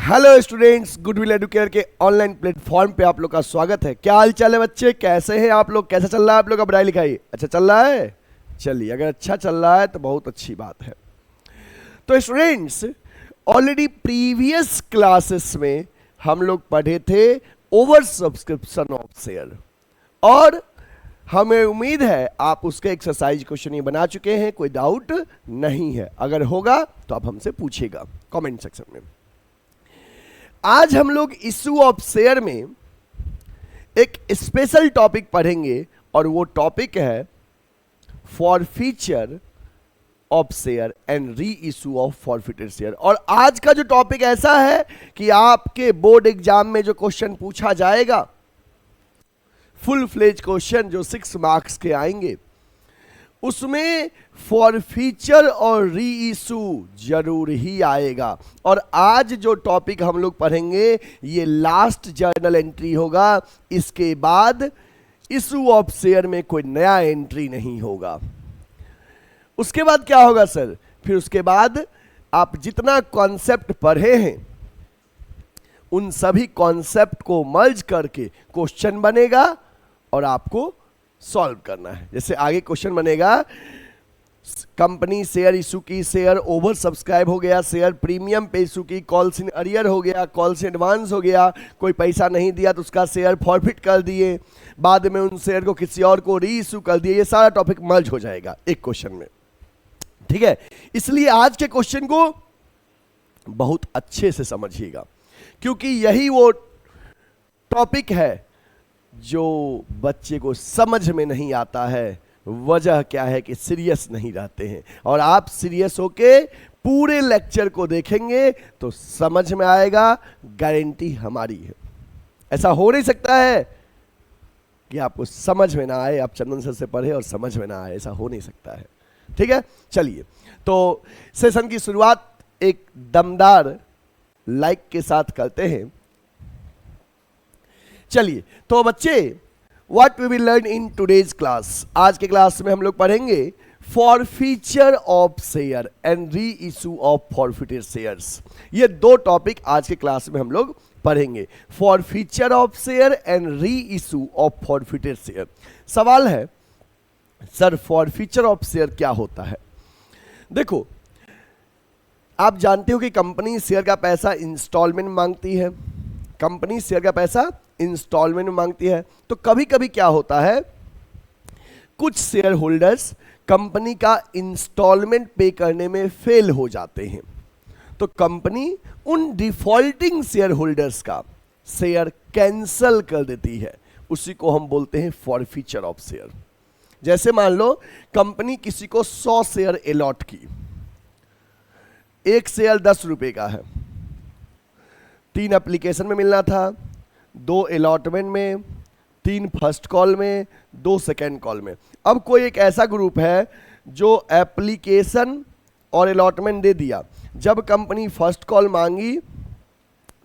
Hello students, goodwill Educare के online platform पे आप लोग का स्वागत है। क्या हाल चाल है बच्चे? कैसे हैं आप लोग? कैसा चल रहा है आप लोग का पढ़ाई लिखाई? अच्छा चल रहा है? चलिए, अगर अच्छा चल रहा है तो बहुत अच्छी बात है। तो स्टूडेंट्स, ऑलरेडी प्रीवियस क्लासेस में हम लोग पढ़े थे ओवर सब्सक्रिप्शन ऑफ शेयर, और हमें उम्मीद है आप उसके एक्सरसाइज क्वेश्चन ये बना चुके हैं, कोई डाउट नहीं है। अगर होगा तो आप हमसे पूछिएगा कमेंट सेक्शन में। आज हम लोग इशू ऑफ शेयर में एक स्पेशल टॉपिक पढ़ेंगे, और वो टॉपिक है forfeiture of share and reissue of forfeited share. और आज का जो टॉपिक ऐसा है कि आपके बोर्ड एग्जाम में जो क्वेश्चन पूछा जाएगा, फुल फ्लेज क्वेश्चन जो 6 मार्क्स के आएंगे, उसमें फॉरफीचर और री इशू जरूर ही आएगा। और आज जो टॉपिक हम लोग पढ़ेंगे ये लास्ट जर्नल एंट्री होगा। इसके बाद इशू ऑफ शेयर में कोई नया एंट्री नहीं होगा। उसके बाद क्या होगा सर? फिर उसके बाद आप जितना कॉन्सेप्ट पढ़े हैं उन सभी कॉन्सेप्ट को मर्ज करके क्वेश्चन बनेगा और आपको सॉल्व करना है। जैसे आगे क्वेश्चन बनेगा, कंपनी शेयर इशू की, शेयर ओवर सब्सक्राइब हो गया, शेयर प्रीमियम पे इशू की, कॉल्स इन अरियर हो गया, कॉल्स इन एडवांस हो गया, कोई पैसा नहीं दिया तो उसका शेयर फॉरफिट कर दिए, बाद में उन शेयर को किसी और को री इशू कर दिए। ये सारा टॉपिक मर्ज हो जाएगा एक क्वेश्चन में, ठीक है? इसलिए आज के क्वेश्चन को बहुत अच्छे से समझिएगा, क्योंकि यही वो टॉपिक है जो बच्चे को समझ में नहीं आता है। वजह क्या है कि सीरियस नहीं रहते हैं, और आप सीरियस होके पूरे लेक्चर को देखेंगे तो समझ में आएगा, गारंटी हमारी है। ऐसा हो नहीं सकता है कि आपको समझ में ना आए, आप चंदन सर से पढ़े और समझ में ना आए, ऐसा हो नहीं सकता है, ठीक है? चलिए, तो सेशन की शुरुआत एक दमदार लाइक के साथ करते हैं। चलिए, तो बच्चे, what we will learn in today's class, आज के क्लास में हम लोग पढ़ेंगे forfeiture of share and reissue of forfeited shares. ये दो टॉपिक आज के क्लास में हम लोग पढ़ेंगे, forfeiture of share and reissue of forfeited share. सवाल है, सर फॉरफीचर ऑफ शेयर क्या होता है? देखो, आप जानते हो कि कंपनी शेयर का पैसा इंस्टॉलमेंट मांगती है, कंपनी शेयर का पैसा इंस्टॉलमेंट में मांगती है। तो कभी कभी क्या होता है, कुछ शेयर होल्डर्स कंपनी का इंस्टॉलमेंट पे करने में फेल हो जाते हैं, तो कंपनी उन डिफॉल्टिंग शेयर होल्डर्स का शेयर कैंसल कर देती है। उसी को हम बोलते हैं फॉरफीचर ऑफ शेयर। जैसे मान लो कंपनी किसी को 100 शेयर अलॉट की, एक शेयर 10 रुपए का है, 3 एप्लीकेशन में मिलना था, 2 अलॉटमेंट में, 3 फर्स्ट कॉल में, 2 सेकेंड कॉल में। अब कोई एक ऐसा ग्रुप है जो एप्लीकेशन और अलॉटमेंट दे दिया, जब कंपनी फर्स्ट कॉल मांगी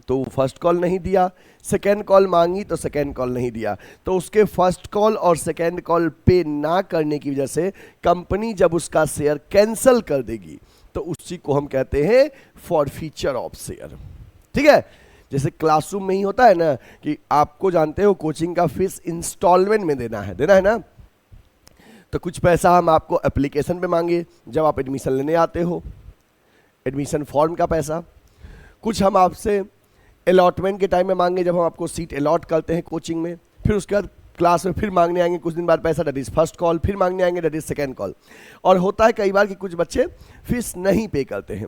तो फर्स्ट कॉल नहीं दिया, सेकेंड कॉल मांगी तो सेकेंड कॉल नहीं दिया, तो उसके फर्स्ट कॉल और सेकेंड कॉल पे ना करने की वजह से कंपनी जब उसका शेयर कैंसिल कर देगी तो उसी को हम कहते हैं फॉरफीचर ऑफ शेयर, ठीक है? जैसे क्लासरूम में ही होता है ना कि आपको जानते हो कोचिंग का फीस इंस्टॉलमेंट में देना है ना, तो कुछ पैसा हम आपको एप्लीकेशन पे मांगे जब आप एडमिशन लेने आते हो, एडमिशन फॉर्म का पैसा, कुछ हम आपसे अलॉटमेंट के टाइम में मांगे जब हम आपको सीट अलॉट करते हैं कोचिंग में, फिर उसके बाद क्लास में फिर मांगने आएंगे कुछ दिन बाद पैसा, दैट इज फर्स्ट कॉल, फिर मांगने आएंगे दैट इज सेकेंड कॉल। और होता है कई बार कि कुछ बच्चे फीस नहीं पे करते हैं,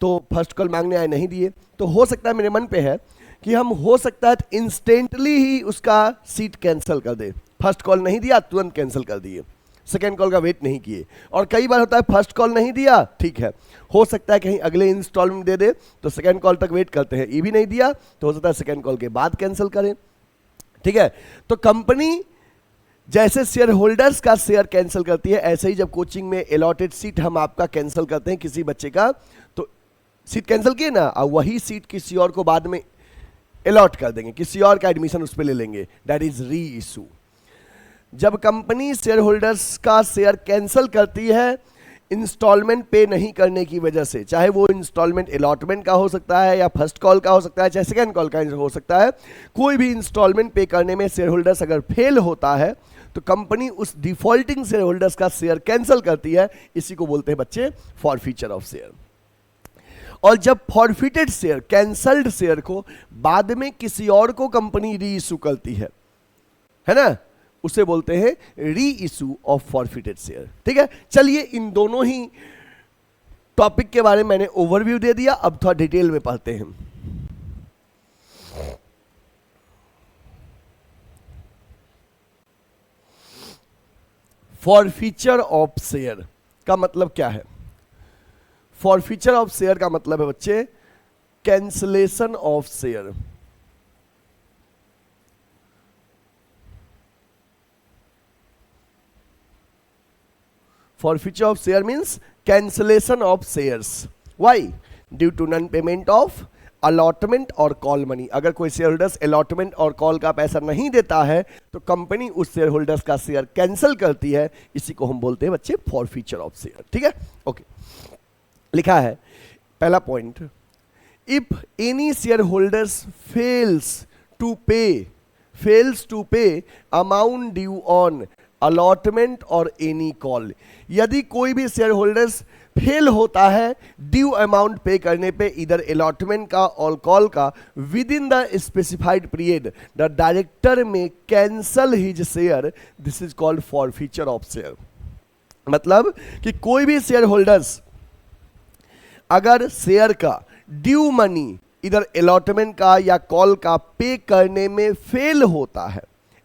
तो फर्स्ट कॉल मांगने आए नहीं दिए, तो हो सकता है, मेरे मन पे है कि हम हो सकता है इंस्टेंटली ही उसका सीट कैंसिल कर दे। फर्स्ट कॉल नहीं दिया तुरंत कैंसिल कर दिए, सेकेंड कॉल का वेट नहीं किए। और कई बार होता है फर्स्ट कॉल नहीं दिया, ठीक है, हो सकता है कहीं अगले इंस्टॉलमेंट दे दे तो सेकेंड कॉल तक वेट करते हैं, ये भी नहीं दिया तो हो सकता है सेकेंड कॉल के बाद कैंसिल करें, ठीक है? तो कंपनी जैसे शेयर होल्डर्स का शेयर कैंसिल करती है, ऐसे ही जब कोचिंग में अलॉटेड सीट हम आपका कैंसिल करते हैं किसी बच्चे का, तो सीट कैंसिल किए ना, और वही सीट किसी और को बाद में अलॉट कर देंगे, किसी और का एडमिशन उस पर ले लेंगे, दैट इज री इशू। जब कंपनी शेयर होल्डर्स का शेयर कैंसिल करती है, इंस्टॉलमेंट पे नहीं करने की वजह से, चाहे वो इंस्टॉलमेंट अलॉटमेंट का हो सकता है या फर्स्ट कॉल का हो सकता है, चाहे सेकंड कॉल का हो सकता है, कोई भी इंस्टॉलमेंट पे करने में शेयर होल्डर्स अगर फेल होता है तो कंपनी उस डिफॉल्टिंग शेयर होल्डर्स का शेयर कैंसिल करती है। इसी को बोलते हैं बच्चे फॉरफीचर ऑफ शेयर। और जब फॉरफिटेड शेयर, कैंसल्ड शेयर को बाद में किसी और को कंपनी री इशू करती है ना, उसे बोलते हैं री इशू ऑफ फॉरफिटेड शेयर। ठीक है, चलिए इन दोनों ही टॉपिक के बारे में मैंने ओवरव्यू दे दिया, अब थोड़ा डिटेल में पढ़ते हैं। फॉरफीचर ऑफ शेयर का मतलब क्या है? फॉरफीचर ऑफ शेयर का मतलब है बच्चे cancellation of share. Forfeiture of share means cancellation of shares. Why? Due to non-payment of allotment और कॉल मनी। अगर कोई शेयर होल्डर्स अलॉटमेंट और कॉल का पैसा नहीं देता है तो कंपनी उस शेयर होल्डर्स का शेयर कैंसिल करती है। इसी को हम बोलते हैं बच्चे फॉरफीचर ऑफ शेयर। ठीक है, ओके। लिखा है पहला point, if any shareholders fails to pay amount due on allotment और एनी कॉल, यदि कोई भी शेयर होल्डर्स फेल होता है ड्यू अमाउंट पे करने पे, इधर अलॉटमेंट का और कॉल का, within the specified period the director में cancel his share, this is called forfeiture of share. मतलब कि कोई भी शेयर होल्डर्स अगर शेयर का ड्यू मनी इधर अलॉटमेंट का या कॉल का पे करने में फेल होता है,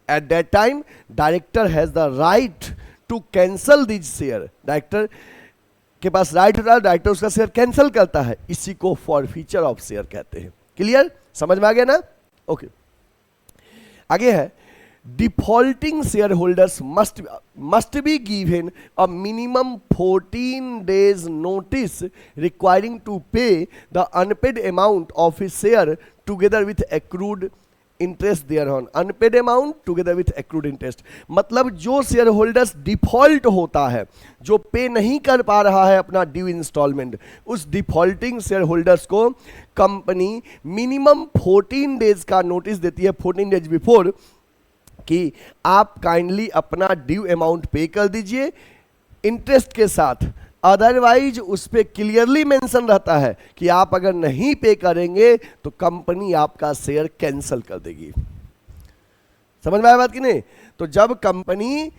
at that time director has the right to cancel this share। Director के पास राइट होता है, डायरेक्टर उसका शेयर कैंसिल करता है। इसी को फॉरफीचर ऑफ शेयर कहते हैं। क्लियर, समझ में आ गया ना? ओके, आगे है defaulting share holders must be given a minimum 14 days notice requiring to pay the unpaid amount of his share together with accrued interest thereon. Unpaid amount together with accrued interest, मतलब जो share holders default होता है, जो पे नहीं कर पा रहा है अपना ड्यू इंस्टॉलमेंट, उस डिफॉल्टिंग शेयर होल्डर्स को कंपनी मिनिमम 14 days का नोटिस देती है, 14 days बिफोर, कि आप काइंडली अपना ड्यू अमाउंट पे कर दीजिए इंटरेस्ट के साथ। अदरवाइज उस पर क्लियरली मेंशन रहता है कि आप अगर नहीं पे करेंगे तो कंपनी आपका शेयर कैंसिल कर देगी। समझ में आया बात कि नहीं? तो जब कंपनी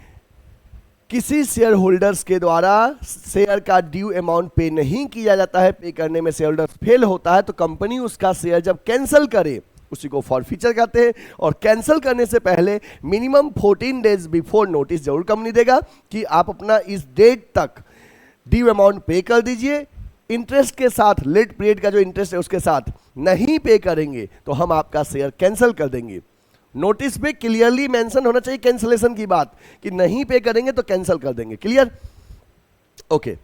किसी शेयर होल्डर्स के द्वारा शेयर का ड्यू अमाउंट पे नहीं किया जाता है, पे करने में शेयर होल्डर फेल होता है, तो कंपनी उसका शेयर जब कैंसिल करे उसी को फॉरफीचर कहते हैं। और कैंसिल करने से पहले मिनिमम 14 days बिफोर नोटिस जरूर कंपनी देगा कि आप अपना इस डेट तक ड्यू अमाउंट पे कर दीजिए, इंटरेस्ट के साथ, लेट पीरियड का जो इंटरेस्ट है उसके साथ। नहीं पे करेंगे तो हम आपका शेयर कैंसिल कर देंगे। नोटिस पे क्लियरली मेंशन होना चाहिए कैंसिलेशन की बात, कि नहीं पे करेंगे तो कैंसिल कर देंगे। Clear, okay.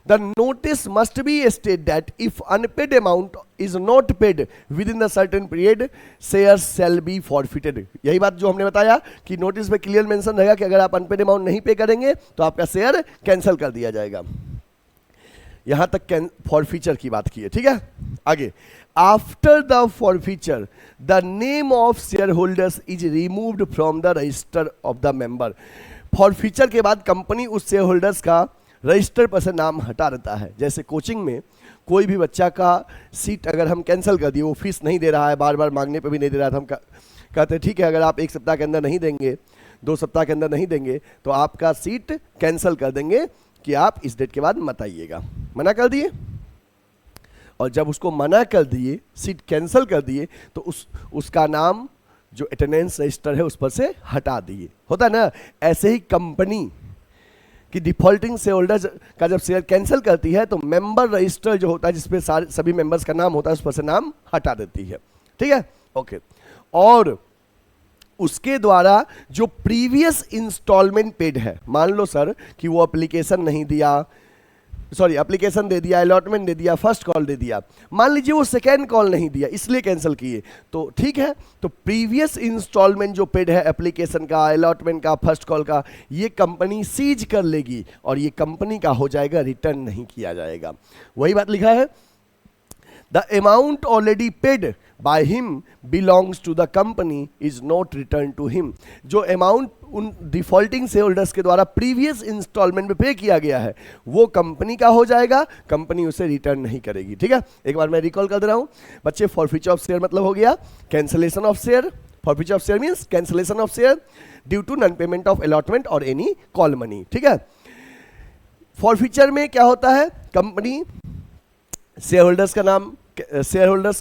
The notice must be state that if unpaid amount is not paid within the certain period share shall be forfeited. यही बात जो हमने बताया कि नोटिस में क्लियर मेंशन रहेगा कि अगर आप अनपेड अमाउंट नहीं पे करेंगे तो आपका शेयर कैंसिल कर दिया जाएगा। यहां तक फॉरफीचर की बात की है। ठीक है, आगे, after the forfeiture the name of share holders is removed from the register of the member. Forfeiture के बाद कंपनी उस शेयर होल्डर्स का रजिस्टर पर से नाम हटा देता है। जैसे कोचिंग में कोई भी बच्चा का सीट अगर हम कैंसिल कर दिए, वो फीस नहीं दे रहा है, बार बार मांगने पे भी नहीं दे रहा था, हम कहते हैं ठीक है अगर आप 1 सप्ताह के अंदर नहीं देंगे, 2 सप्ताह के अंदर नहीं देंगे तो आपका सीट कैंसिल कर देंगे कि आप इस डेट के बाद मत आइएगा। मना कर दिए, और जब उसको मना कर दिए, सीट कैंसिल कर दिए, तो उसका नाम जो अटेंडेंस रजिस्टर है उस पर से हटा दिए। होता ना, ऐसे ही कंपनी कि डिफॉल्टिंग शेयर होल्डर का जब शेयर कैंसिल करती है तो मेंबर रजिस्टर जो होता है जिसपे सभी मेंबर्स का नाम होता है उस पर से नाम हटा देती है। ठीक है, ओके। और उसके द्वारा जो प्रीवियस इंस्टॉलमेंट पेड है, मान लो सर कि वो एप्लीकेशन नहीं दिया, सॉरी एप्लीकेशन दे दिया, अलॉटमेंट दे दिया, फर्स्ट कॉल दे दिया, मान लीजिए वो सेकेंड कॉल नहीं दिया इसलिए कैंसिल किए, तो ठीक है, तो प्रीवियस इंस्टॉलमेंट जो पेड है एप्लीकेशन का, अलॉटमेंट का, फर्स्ट कॉल का, ये कंपनी सीज कर लेगी और ये कंपनी का हो जाएगा, रिटर्न नहीं किया जाएगा। वही बात लिखा है, the amount already paid by him belongs to the company is not return to him. जो अमाउंट उन डिफॉल्टिंग शेयर होल्डर्स के द्वारा प्रीवियस इंस्टॉलमेंट में पे किया गया है वो कंपनी का हो जाएगा, कंपनी उसे रिटर्न नहीं करेगी। ठीक है, एक बार मैं रिकॉल कर दे रहा हूं बच्चे, फॉरफीचर ऑफ शेयर मतलब हो गया cancellation of share. Forfeiture of share means cancellation of share due to non payment of allotment और एनी कॉल मनी। ठीक है, फॉरफीचर में क्या होता है, कंपनी शेयर होल्डर्स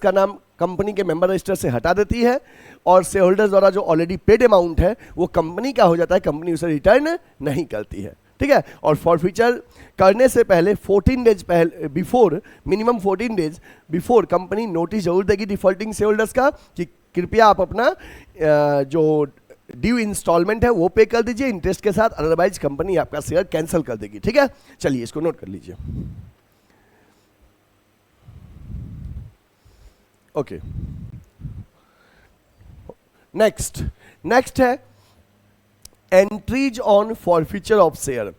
का नाम कंपनी के मेंबर रजिस्टर से हटा देती है और शेयर होल्डर्स द्वारा जो ऑलरेडी पेड अमाउंट है वो कंपनी का हो जाता है, कंपनी उसे रिटर्न नहीं करती है। ठीक है, और फॉरफीचर करने से पहले 14 डेज पहले before, minimum 14 days before company notice जरूर देगी डिफॉल्टिंग शेयर होल्डर्स का कि कृपया आप अपना जो ड्यू इंस्टॉलमेंट है वो पे कर दीजिए इंटरेस्ट के साथ, अदरवाइज कंपनी आपका शेयर कैंसिल कर देगी। ठीक है, चलिए इसको नोट कर लीजिए। ओके, नेक्स्ट है entries on forfeiture of share.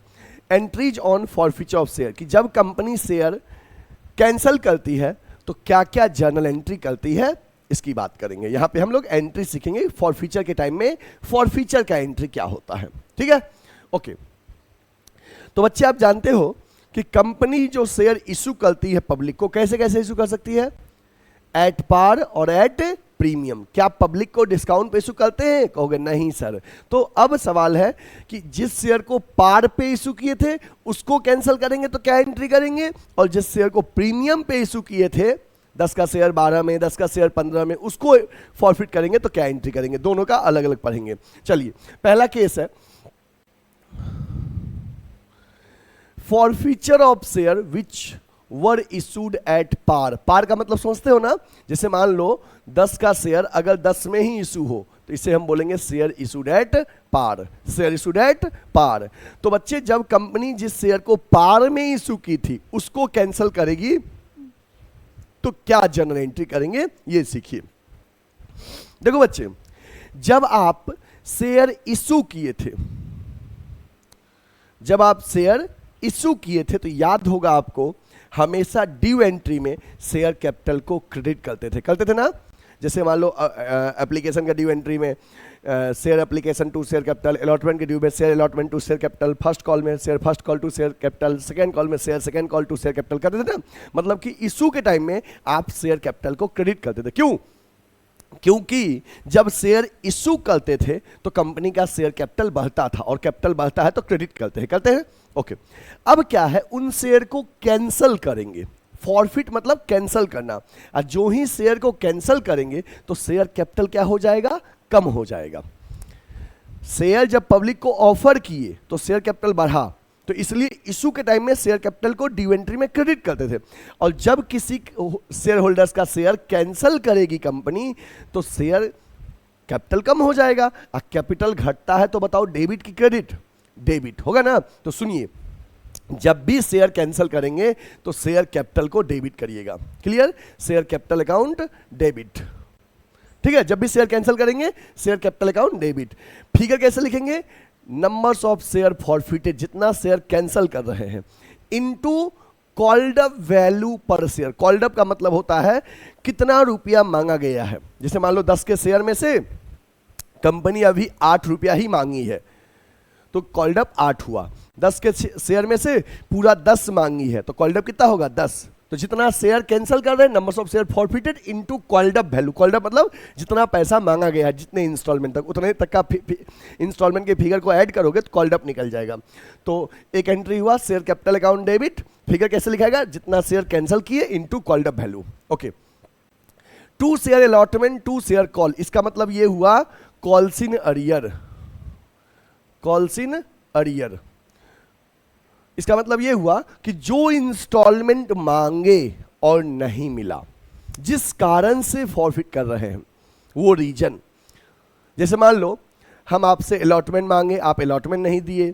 Entries on forfeiture of share कि जब कंपनी शेयर कैंसिल करती है तो क्या क्या जर्नल एंट्री करती है इसकी बात करेंगे। यहां पे हम लोग एंट्री सीखेंगे फॉरफीचर के टाइम में, फॉरफीचर का एंट्री क्या होता है। ठीक है, ओके, तो बच्चे आप जानते हो कि कंपनी जो शेयर इशू करती है पब्लिक को, कैसे कैसे इशू कर सकती है, एट पार और एट प्रीमियम। क्या पब्लिक को डिस्काउंट पे इशू करते हैं, कहोगे नहीं सर। तो अब सवाल है कि जिस शेयर को पार पे इशू किए थे उसको कैंसिल करेंगे तो क्या एंट्री करेंगे, और जिस शेयर को प्रीमियम पे इशू किए थे 10 का शेयर 12 में, 10 का शेयर 15 में, उसको फॉरफिट करेंगे तो क्या एंट्री करेंगे, दोनों का अलग अलग पढ़ेंगे। चलिए पहला केस है forfeiture of share which were issued at par. Par का मतलब समझते हो ना, जैसे मान लो 10 का शेयर अगर 10 में ही इशू हो तो इसे हम बोलेंगे share issued at par, share issued at par. तो बच्चे जब कंपनी जिस शेयर को पार में इशू की थी उसको कैंसिल करेगी तो क्या जर्नल एंट्री करेंगे ये सीखिए। देखो बच्चे, जब आप शेयर इशू किए थे, जब आप शेयर इशू किए थे तो याद होगा आपको हमेशा ड्यू एंट्री में शेयर कैपिटल को क्रेडिट करते थे ना। जैसे मान लो एप्लीकेशन का ड्यू एंट्री में share application to share capital, allotment के ड्यू में share allotment to share capital, first call में share first call to share capital, second call में share second call to share capital करते थे ना। मतलब कि इशू के टाइम में आप शेयर कैपिटल को क्रेडिट करते थे। क्यों? क्योंकि जब शेयर इशू करते थे तो कंपनी का शेयर कैपिटल बढ़ता था, और कैपिटल बढ़ता है तो क्रेडिट करते हैं। ओके, अब क्या है, उन शेयर को कैंसिल करेंगे। फॉरफिट मतलब कैंसिल करना, और जो ही शेयर को कैंसिल करेंगे तो शेयर कैपिटल क्या हो जाएगा, कम हो जाएगा। शेयर जब पब्लिक को ऑफर किए तो शेयर कैपिटल बढ़ा, तो इसलिए इशू के टाइम में शेयर कैपिटल को ड्यू एंट्री में क्रेडिट करते थे। और जब किसी शेयर होल्डर्स का शेयर कैंसिल करेगी कंपनी तो शेयर कैपिटल कम हो जाएगा, और कैपिटल घटता है तो बताओ डेबिट की क्रेडिट, डेबिट होगा ना। तो सुनिए, जब भी शेयर कैंसिल करेंगे तो शेयर कैपिटल को डेबिट करिएगा। Clear? Share capital account debit. ठीक है, जब भी शेयर कैंसिल करेंगे share capital account debit. Figure कैसे लिखेंगे, नंबर्स ऑफ शेयर फॉरफिटेड, जितना शेयर कैंसिल कर रहे हैं, इनटू कॉल्ड अप वैल्यू पर शेयर। कॉल्ड अप का मतलब होता है कितना रुपया मांगा गया है। जैसे मान लो 10 के शेयर में से कंपनी अभी 8 रुपया ही मांगी है तो कॉल्ड अप 8 हुआ। 10 के शेयर में से पूरा 10 मांगी है तो कॉल्ड अप कितना होगा, 10। तो जितना शेयर कैंसिल कर रहे हैं, numbers of share forfeited into called up value. Called up मतलब जितना पैसा मांगा गया है, जितने इंस्टॉलमेंट तक, उतने तक का इंस्टॉलमेंट के फिगर को ऐड करोगे तो कॉल्ड अप निकल जाएगा। तो एक एंट्री हुआ share capital account debit. Figure कैसे लिखाएगा, जितना शेयर कैंसिल किए into called up value. Okay, to share allotment to share call, इसका मतलब ये हुआ calls in arrear. Calls in arrear, इसका मतलब यह हुआ कि जो इंस्टॉलमेंट मांगे और नहीं मिला, जिस कारण से फॉरफिट कर रहे हैं वो रीजन। जैसे मान लो हम आपसे अलॉटमेंट मांगे, आप अलॉटमेंट नहीं दिए,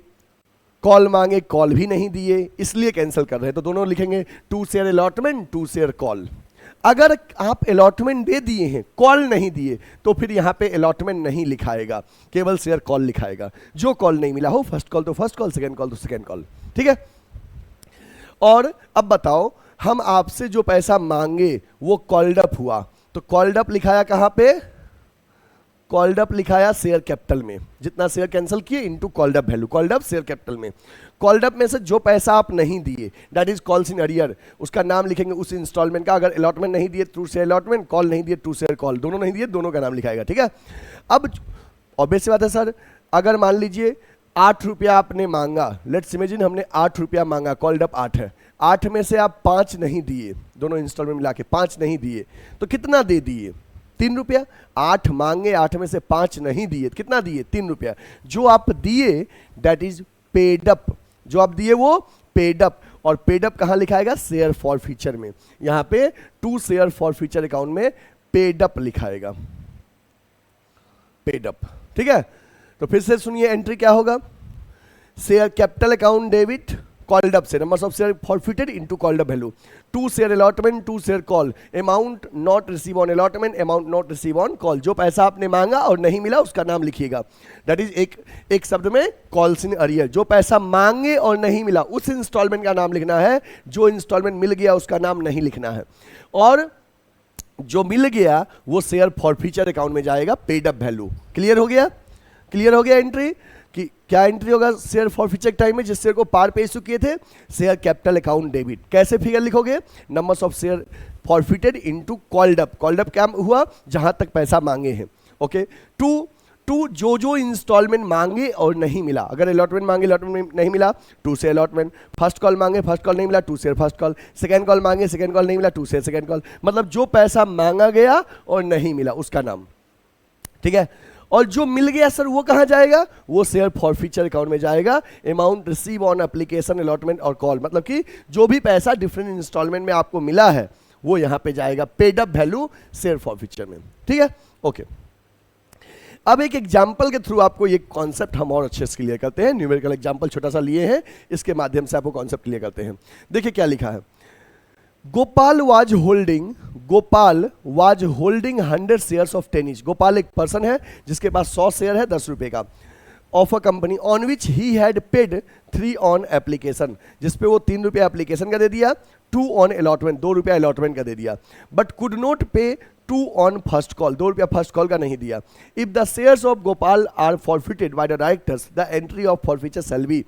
कॉल मांगे, कॉल भी नहीं दिए, इसलिए कैंसिल कर रहे हैं, तो दोनों लिखेंगे to share allotment, to share call. अगर आप अलॉटमेंट दे दिए हैं, कॉल नहीं दिए, तो फिर यहाँ पे अलॉटमेंट नहीं लिखाएगा, केवल शेयर कॉल लिखाएगा। जो कॉल नहीं मिला हो, फर्स्ट कॉल तो फर्स्ट कॉल, सेकंड कॉल तो सेकंड कॉल, ठीक है। और अब बताओ, हम आपसे जो पैसा मांगे वो कॉल्ड अप हुआ, तो कॉल्ड अप लिखाया कहाँ पे? कॉल्ड अप लिखाया शेयर कैपिटल में, जितना शेयर कैंसिल किए into called up value, called up share capital में। कॉल्ड अप में से जो पैसा आप नहीं दिए, that is calls in arrear, उसका नाम लिखेंगे उस इंस्टॉलमेंट का। अगर अलॉटमेंट नहीं दिए टू शेयर अलॉटमेंट, कॉल नहीं दिए टू शेयर कॉल, दोनों नहीं दिए दोनों का नाम लिखाएगा, ठीक है। अब ऑब्वियस सी बात है सर, अगर मान लीजिए 8 रुपया आपने मांगा, लेट्स इमेजिन हमने 8 रुपया मांगा, कॉल्ड अप 8 है, 8 में से आप 5 नहीं दिए, दोनों इंस्टॉलमेंट मिला के 5 नहीं दिए, तो कितना दे दिए? 3 रुपया। 8 मांगे, 8 में से 5 नहीं दिए, कितना दिए? 3 रुपया। जो आप दिए दैट इज पेड अप, जो आप दिए वो पेड अप। और पेड अप कहाँ लिखाएगा? शेयर फॉर फ्यूचर में। यहाँ पे to share forfeiture account में पेड अप लिखाएगा, पेड अप, ठीक है। तो फिर से सुनिए, एंट्री क्या होगा? Share capital account debit called up से numbers of share forfeited into called up value, to share allotment, to share call, amount not receive on allotment, amount not receive on call. जो पैसा आपने मांगा और नहीं मिला उसका नाम लिखिएगा, दैट इज एक शब्द में कॉल्स इन अरियर। जो पैसा मांगे और नहीं मिला उस इंस्टॉलमेंट का नाम लिखना है, जो इंस्टॉलमेंट मिल गया उसका नाम नहीं लिखना है। और जो मिल गया वो शेयर फॉर फ्यूचर अकाउंट में जाएगा, पेड अप वैल्यू। क्लियर हो गया? क्लियर हो गया एंट्री कि क्या एंट्री होगा शेयर फॉर फ्यूचर टाइम में? जिस शेयर को पार पे इशू किए थे, शेयर कैपिटल अकाउंट डेबिट। कैसे फिगर लिखोगे? Numbers of share forfeited into called up. Called up क्या हुआ? जहां तक पैसा मांगे हैं, ओके। टू जो इंस्टॉलमेंट मांगे और नहीं मिला, अगर अलॉटमेंट मांगे अलॉटमेंट नहीं मिला, to share allotment. First call मांगे, फर्स्ट कॉल नहीं मिला, to share first call. Second call मांगे, सेकंड कॉल नहीं मिला, टू शेयर सेकंड कॉल। मतलब जो पैसा मांगा गया और नहीं मिला उसका नाम, ठीक है। और जो मिल गया सर वो कहां जाएगा? वो शेयर फॉर फ्यूचर अकाउंट में जाएगा। Amount receive on application allotment और कॉल, मतलब कि जो भी पैसा डिफरेंट इंस्टॉलमेंट में आपको मिला है वो यहां पे जाएगा, paid up value share forfeiture में, ठीक है, ओके। अब एक एग्जाम्पल के थ्रू आपको ये कॉन्सेप्ट हम और अच्छे से क्लियर करते हैं। न्यूमेरिकल एग्जाम्पल छोटा सा लिए हैं, इसके माध्यम से आपको कॉन्सेप्ट क्लियर करते हैं। देखिए क्या लिखा है, Gopal was holding 100 shares of tennis. Gopal एक पर्सन है जिसके पास 100 शेयर है 10 रुपए का, of a company on which he had paid 3 on application, जिसपे वो 3 रुपया एप्लीकेशन का दे दिया, 2 ऑन अलॉटमेंट, 2 रुपया अलॉटमेंट का दे दिया, बट कुड नॉट पे 2 ऑन फर्स्ट कॉल, 2 रुपया फर्स्ट कॉल का नहीं दिया। If the shares of Gopal are forfeited by the directors, the entry of forfeiture shall be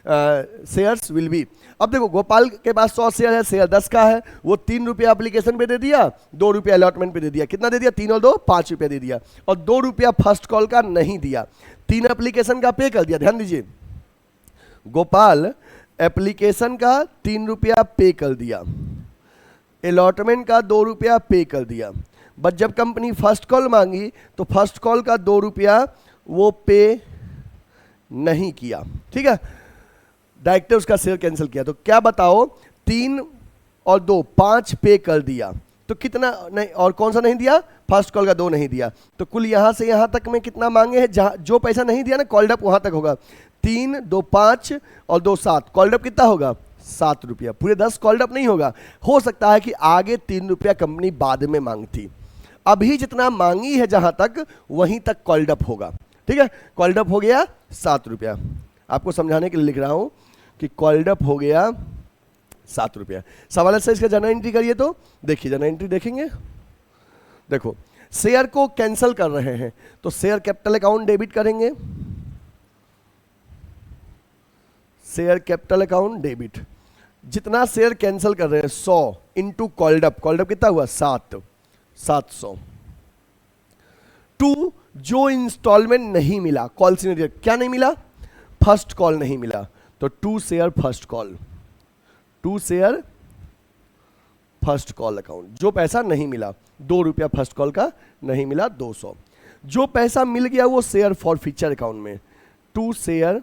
shares will be. अब देखो गोपाल के पास 100 शेयर है, शेयर 10 का है, वो 3 रुपया एप्लीकेशन पे दे दिया, 2 रुपया अलॉटमेंट पे दे दिया। कितना दे दिया? 3 और 2 5 रुपया दे दिया, और 2 रुपया फर्स्ट कॉल का नहीं दिया, 3 एप्लीकेशन का पे कर दिया। ध्यान दीजिए, गोपाल एप्लीकेशन का 3 रुपया पे कर दिया, अलॉटमेंट का 2 रुपया पे कर दिया, बट जब कंपनी फर्स्ट कॉल मांगी तो फर्स्ट कॉल का 2 रुपया वो पे नहीं किया, ठीक है। डायरेक्टर उसका शेयर कैंसिल किया, तो क्या बताओ, 3 और 2 5 पे कर दिया, तो कितना नहीं, और कौन सा नहीं दिया? फर्स्ट कॉल का 2 नहीं दिया। तो कुल यहां से यहां तक में कितना मांगे हैं? जहां जो पैसा नहीं दिया ना कॉल्ड अप, वहां तक होगा 3 2 5 और 2 7, कॉल्ड अप कितना होगा? 7 रुपया। पूरे 10 कॉल्ड अप नहीं होगा, हो सकता है कि आगे 3 रुपया कंपनी बाद में मांगती। अभी जितना मांगी है जहां तक वहीं तक कॉल्ड अप होगा, ठीक है। कॉल्ड अप हो गया 7 रुपया, आपको समझाने के लिए लिख रहा हूं कि कॉल्ड अप हो गया 7 रुपया। सवाल से इसका जर्नल एंट्री करिए, तो देखिए जर्नल एंट्री देखेंगे। देखो शेयर को कैंसिल कर रहे हैं तो शेयर कैपिटल अकाउंट डेबिट करेंगे, शेयर कैपिटल अकाउंट डेबिट। जितना शेयर कैंसिल कर रहे हैं 100 into called up, called up कितना हुआ? 700। टू जो इंस्टॉलमेंट नहीं मिला, कॉल सिनेरियो क्या नहीं मिला? फर्स्ट कॉल नहीं मिला, तो 2 share first call, 2 share first call account. जो पैसा नहीं मिला 2 रुपया फर्स्ट कॉल का नहीं मिला 200। जो पैसा मिल गया वो शेयर फॉर फ्यूचर अकाउंट में, 2 शेयर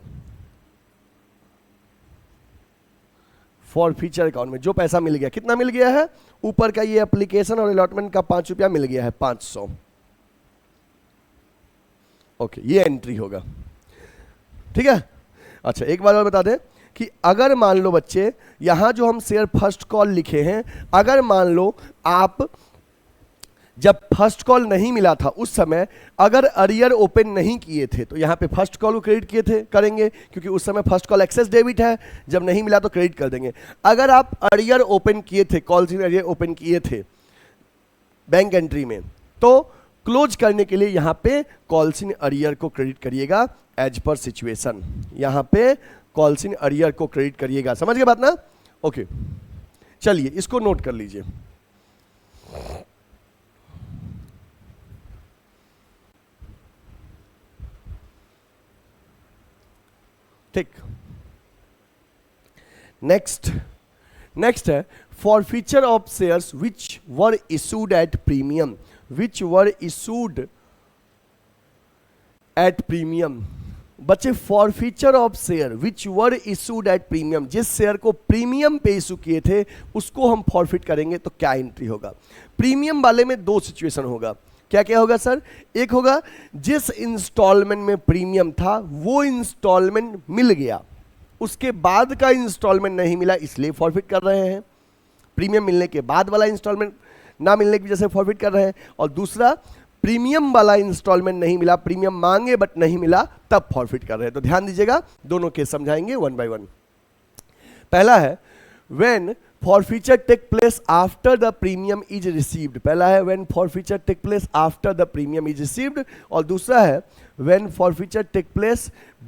फॉर फ्यूचर अकाउंट में जो पैसा मिल गया, कितना मिल गया है? ऊपर का ये एप्लीकेशन और अलॉटमेंट का 5 रुपया मिल गया है, 500, ओके। ये एंट्री होगा, ठीक है। अच्छा एक बार और बता दें कि अगर मान लो बच्चे, यहां जो हम शेयर फर्स्ट कॉल लिखे हैं, अगर मान लो आप जब फर्स्ट कॉल नहीं मिला था उस समय अगर अरियर ओपन नहीं किए थे तो यहाँ पे फर्स्ट कॉल को क्रेडिट किए थे करेंगे, क्योंकि उस समय फर्स्ट कॉल एक्सेस डेबिट है, जब नहीं मिला तो क्रेडिट कर देंगे। अगर आप अरियर ओपन किए थे, कॉल्स इन अरियर ओपन किए थे बैंक एंट्री में, तो क्लोज करने के लिए यहाँ पे कॉल्स इन अरियर को क्रेडिट करिएगा एज पर सिचुएशन। यहाँ पे कॉल्स इन अरियर को क्रेडिट करिएगा, समझ गए बात ना? ओके चलिए इसको नोट कर लीजिए। ठीक, नेक्स्ट है forfeiture of shares which were issued at premium, which were issued at premium. बच्चे forfeiture of share which were issued at premium, जिस शेयर को प्रीमियम पे इशू किए थे उसको हम फॉरफिट करेंगे तो क्या एंट्री होगा? प्रीमियम वाले में दो सिचुएशन होगा। क्या क्या होगा सर? एक होगा जिस इंस्टॉलमेंट में प्रीमियम था वो इंस्टॉलमेंट मिल गया, उसके बाद का इंस्टॉलमेंट नहीं मिला इसलिए फॉरफिट कर रहे हैं, प्रीमियम मिलने के बाद वाला इंस्टॉलमेंट ना मिलने की वजह से फॉरफिट कर रहे हैं। और दूसरा प्रीमियम वाला इंस्टॉलमेंट नहीं मिला, प्रीमियम मांगे बट नहीं मिला, तब फॉरफिट कर रहे हैं। तो ध्यान दीजिएगा, दोनों केस समझाएंगे वन बाय वन। पहला है when forfeiture take place after the premium is received। पहला है when forfeiture take place after the premium is received, और दूसरा है when forfeiture take place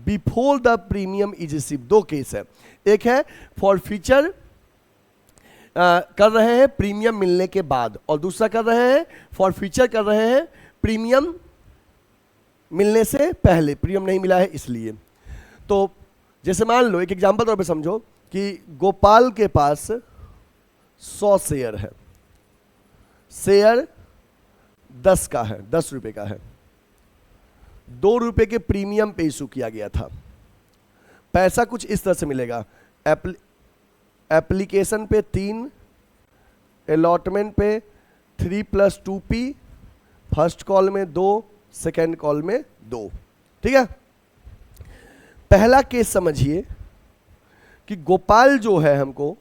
before the premium is received। दो case है, एक है forfeiture कर रहे हैं प्रीमियम मिलने के बाद, और दूसरा कर रहे हैं forfeiture कर रहे हैं प्रीमियम मिलने से पहले, प्रीमियम नहीं मिला है इसलिए। तो जैसे मान लो एक एग्जांपल तौर पे समझो कि गोपाल के पास 100 शेयर है, शेयर 10 का है, 10 रुपए का है, 2 रुपए के प्रीमियम पे इशू किया गया था। पैसा कुछ इस तरह से मिलेगा, एप्लीकेशन पे 3, अलॉटमेंट पे 3 + 2p, फर्स्ट कॉल में 2, सेकेंड कॉल में 2। ठीक है, पहला केस समझिए कि गोपाल जो है हमको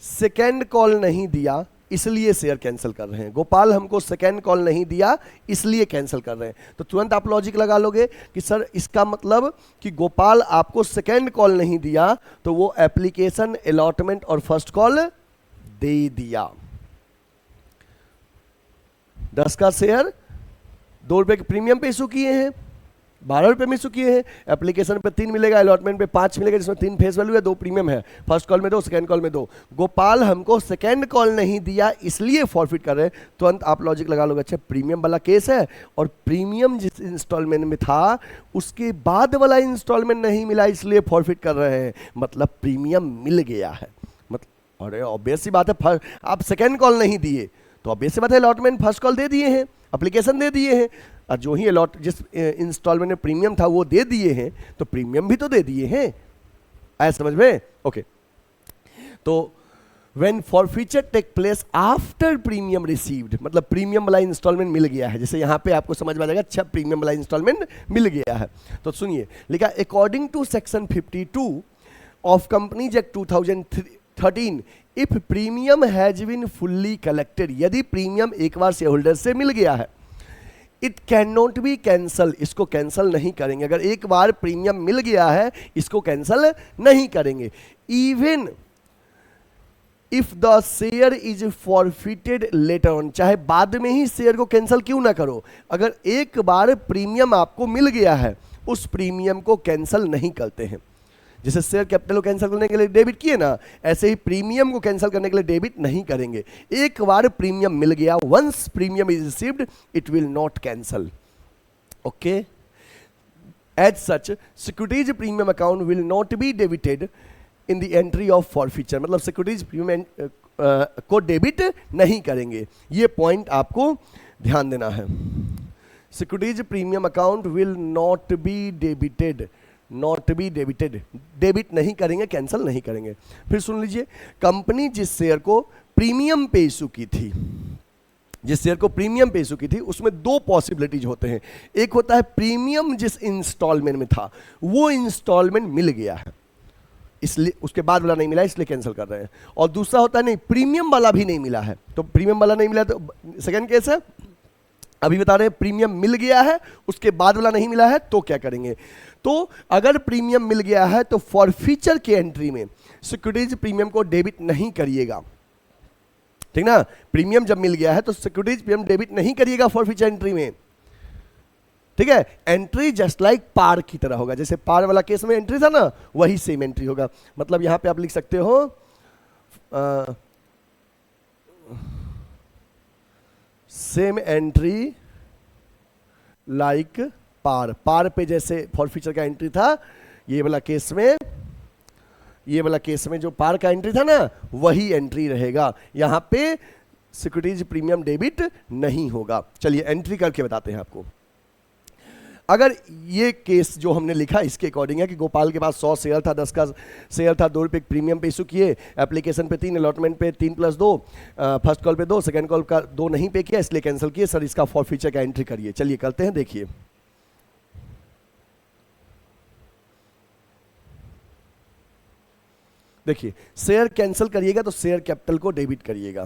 सेकेंड कॉल नहीं दिया इसलिए शेयर कैंसिल कर रहे हैं। गोपाल हमको सेकेंड कॉल नहीं दिया इसलिए कैंसिल कर रहे हैं। तो तुरंत आप लॉजिक लगा लोगे कि सर इसका मतलब कि गोपाल आपको सेकेंड कॉल नहीं दिया तो वो एप्लीकेशन, अलॉटमेंट और फर्स्ट कॉल दे दिया। 10 का शेयर 2 रुपए के प्रीमियम पे इशू किए हैं, 12 रुपए में इशू किए हैं, एप्लीकेशन पे 3 मिलेगा, अलॉटमेंट पे 5 मिलेगा, जिसमें 3 फेस वैल्यू है, 2 प्रीमियम है, फर्स्ट कॉल में 2, सेकंड कॉल में 2। गोपाल हमको सेकंड कॉल नहीं दिया इसलिए फॉरफिट कर रहे हैं। तुरंत आप लॉजिक लगा लोगे, अच्छा प्रीमियम वाला केस है और प्रीमियम जिस इंस्टॉलमेंट में था उसके बाद वाला इंस्टॉलमेंट नहीं मिला इसलिए फॉरफिट कर रहे हैं, मतलब प्रीमियम मिल गया है। मतलब अरे ऑब्वियस सी बात है, आप सेकेंड कॉल नहीं दिए तो ऑब्वियस सी बात है अलॉटमेंट, फर्स्ट कॉल दे दिए हैं, एप्लीकेशन दे दिए हैं, और जो ही अलॉट जिस इंस्टॉलमेंट में प्रीमियम था वो दे दिए हैं तो प्रीमियम भी तो दे दिए हैं। आया समझ में? ओके, तो when forfeiture take place after premium received, मतलब प्रीमियम वाला इंस्टॉलमेंट मिल गया है। जैसे यहां पे आपको समझ में आ जाएगा, अच्छा प्रीमियम वाला इंस्टॉलमेंट मिल गया है। तो सुनिए, लिखा according to section 52 of companies act 2013 if premium has been fully collected, यदि प्रीमियम एक बार शेयर होल्डर से मिल गया है, it can not be cancel, इसको कैंसल नहीं करेंगे। अगर एक बार प्रीमियम मिल गया है इसको कैंसल नहीं करेंगे। Even if the share is forfeited later on, चाहे बाद में ही शेयर को कैंसिल क्यों ना करो, अगर एक बार प्रीमियम आपको मिल गया है उस प्रीमियम को कैंसिल नहीं करते हैं। जैसे शेयर कैपिटल को कैंसिल करने के लिए डेबिट किए ना, ऐसे ही प्रीमियम को कैंसिल करने के लिए डेबिट नहीं करेंगे। एक बार प्रीमियम मिल गया, once premium is received it will not cancel. Okay, as such securities premium account will not be debited in the entry of forfeiture, मतलब सिक्योरिटीज प्रीमियम को डेबिट नहीं करेंगे। ये पॉइंट आपको ध्यान देना है। Securities premium account will not be debited, not be debited, debit नहीं करेंगे, कैंसिल नहीं करेंगे। फिर सुन लीजिए, कंपनी जिस शेयर को प्रीमियम पे इशू की थी, जिस शेयर को प्रीमियम पे इशू की थी उसमें दो पॉसिबिलिटीज होते हैं। एक होता है प्रीमियम जिस इंस्टॉलमेंट में था वो इंस्टॉलमेंट मिल गया है, इसलिए उसके बाद वाला नहीं मिला इसलिए कैंसिल कर रहे हैं। और दूसरा होता है नहीं, प्रीमियम वाला भी नहीं मिला है, तो प्रीमियम वाला नहीं मिला तो सेकंड केस है। अभी बता रहे हैं प्रीमियम मिल गया है उसके बाद वाला नहीं मिला है तो क्या करेंगे। तो अगर प्रीमियम मिल गया है तो फॉरफीचर की एंट्री में सिक्योरिटीज प्रीमियम को डेबिट नहीं करिएगा, ठीक ना। प्रीमियम जब मिल गया है तो सिक्योरिटीज प्रीमियम डेबिट नहीं करिएगा फॉरफीचर एंट्री में, ठीक है। एंट्री जस्ट लाइक पार की तरह होगा, जैसे पार वाला केस में एंट्री था ना वही सेम एंट्री होगा। मतलब यहां पे आप लिख सकते हो सेम एंट्री लाइक पार। पार पे जैसे फॉरफीचर का एंट्री था ये वाला केस में जो पार का एंट्री था ना वही एंट्री रहेगा, यहां पे सिक्योरिटीज प्रीमियम डेबिट नहीं होगा। चलिए एंट्री करके बताते हैं आपको। अगर ये केस जो हमने लिखा इसके अकॉर्डिंग है कि गोपाल के पास 100 शेयर था, 10 का शेयर था, 2 रुपये प्रीमियम पे इशू किए, एप्लीकेशन पे 3, अलॉटमेंट पे 3 + 2, फर्स्ट कॉल पे 2, सेकंड कॉल का 2 नहीं पे किया इसलिए कैंसिल किए। सर इसका फॉरफीचर का एंट्री करिए। चलिए करते हैं, देखिए शेयर कैंसिल करिएगा तो शेयर कैपिटल को डेबिट करिएगा,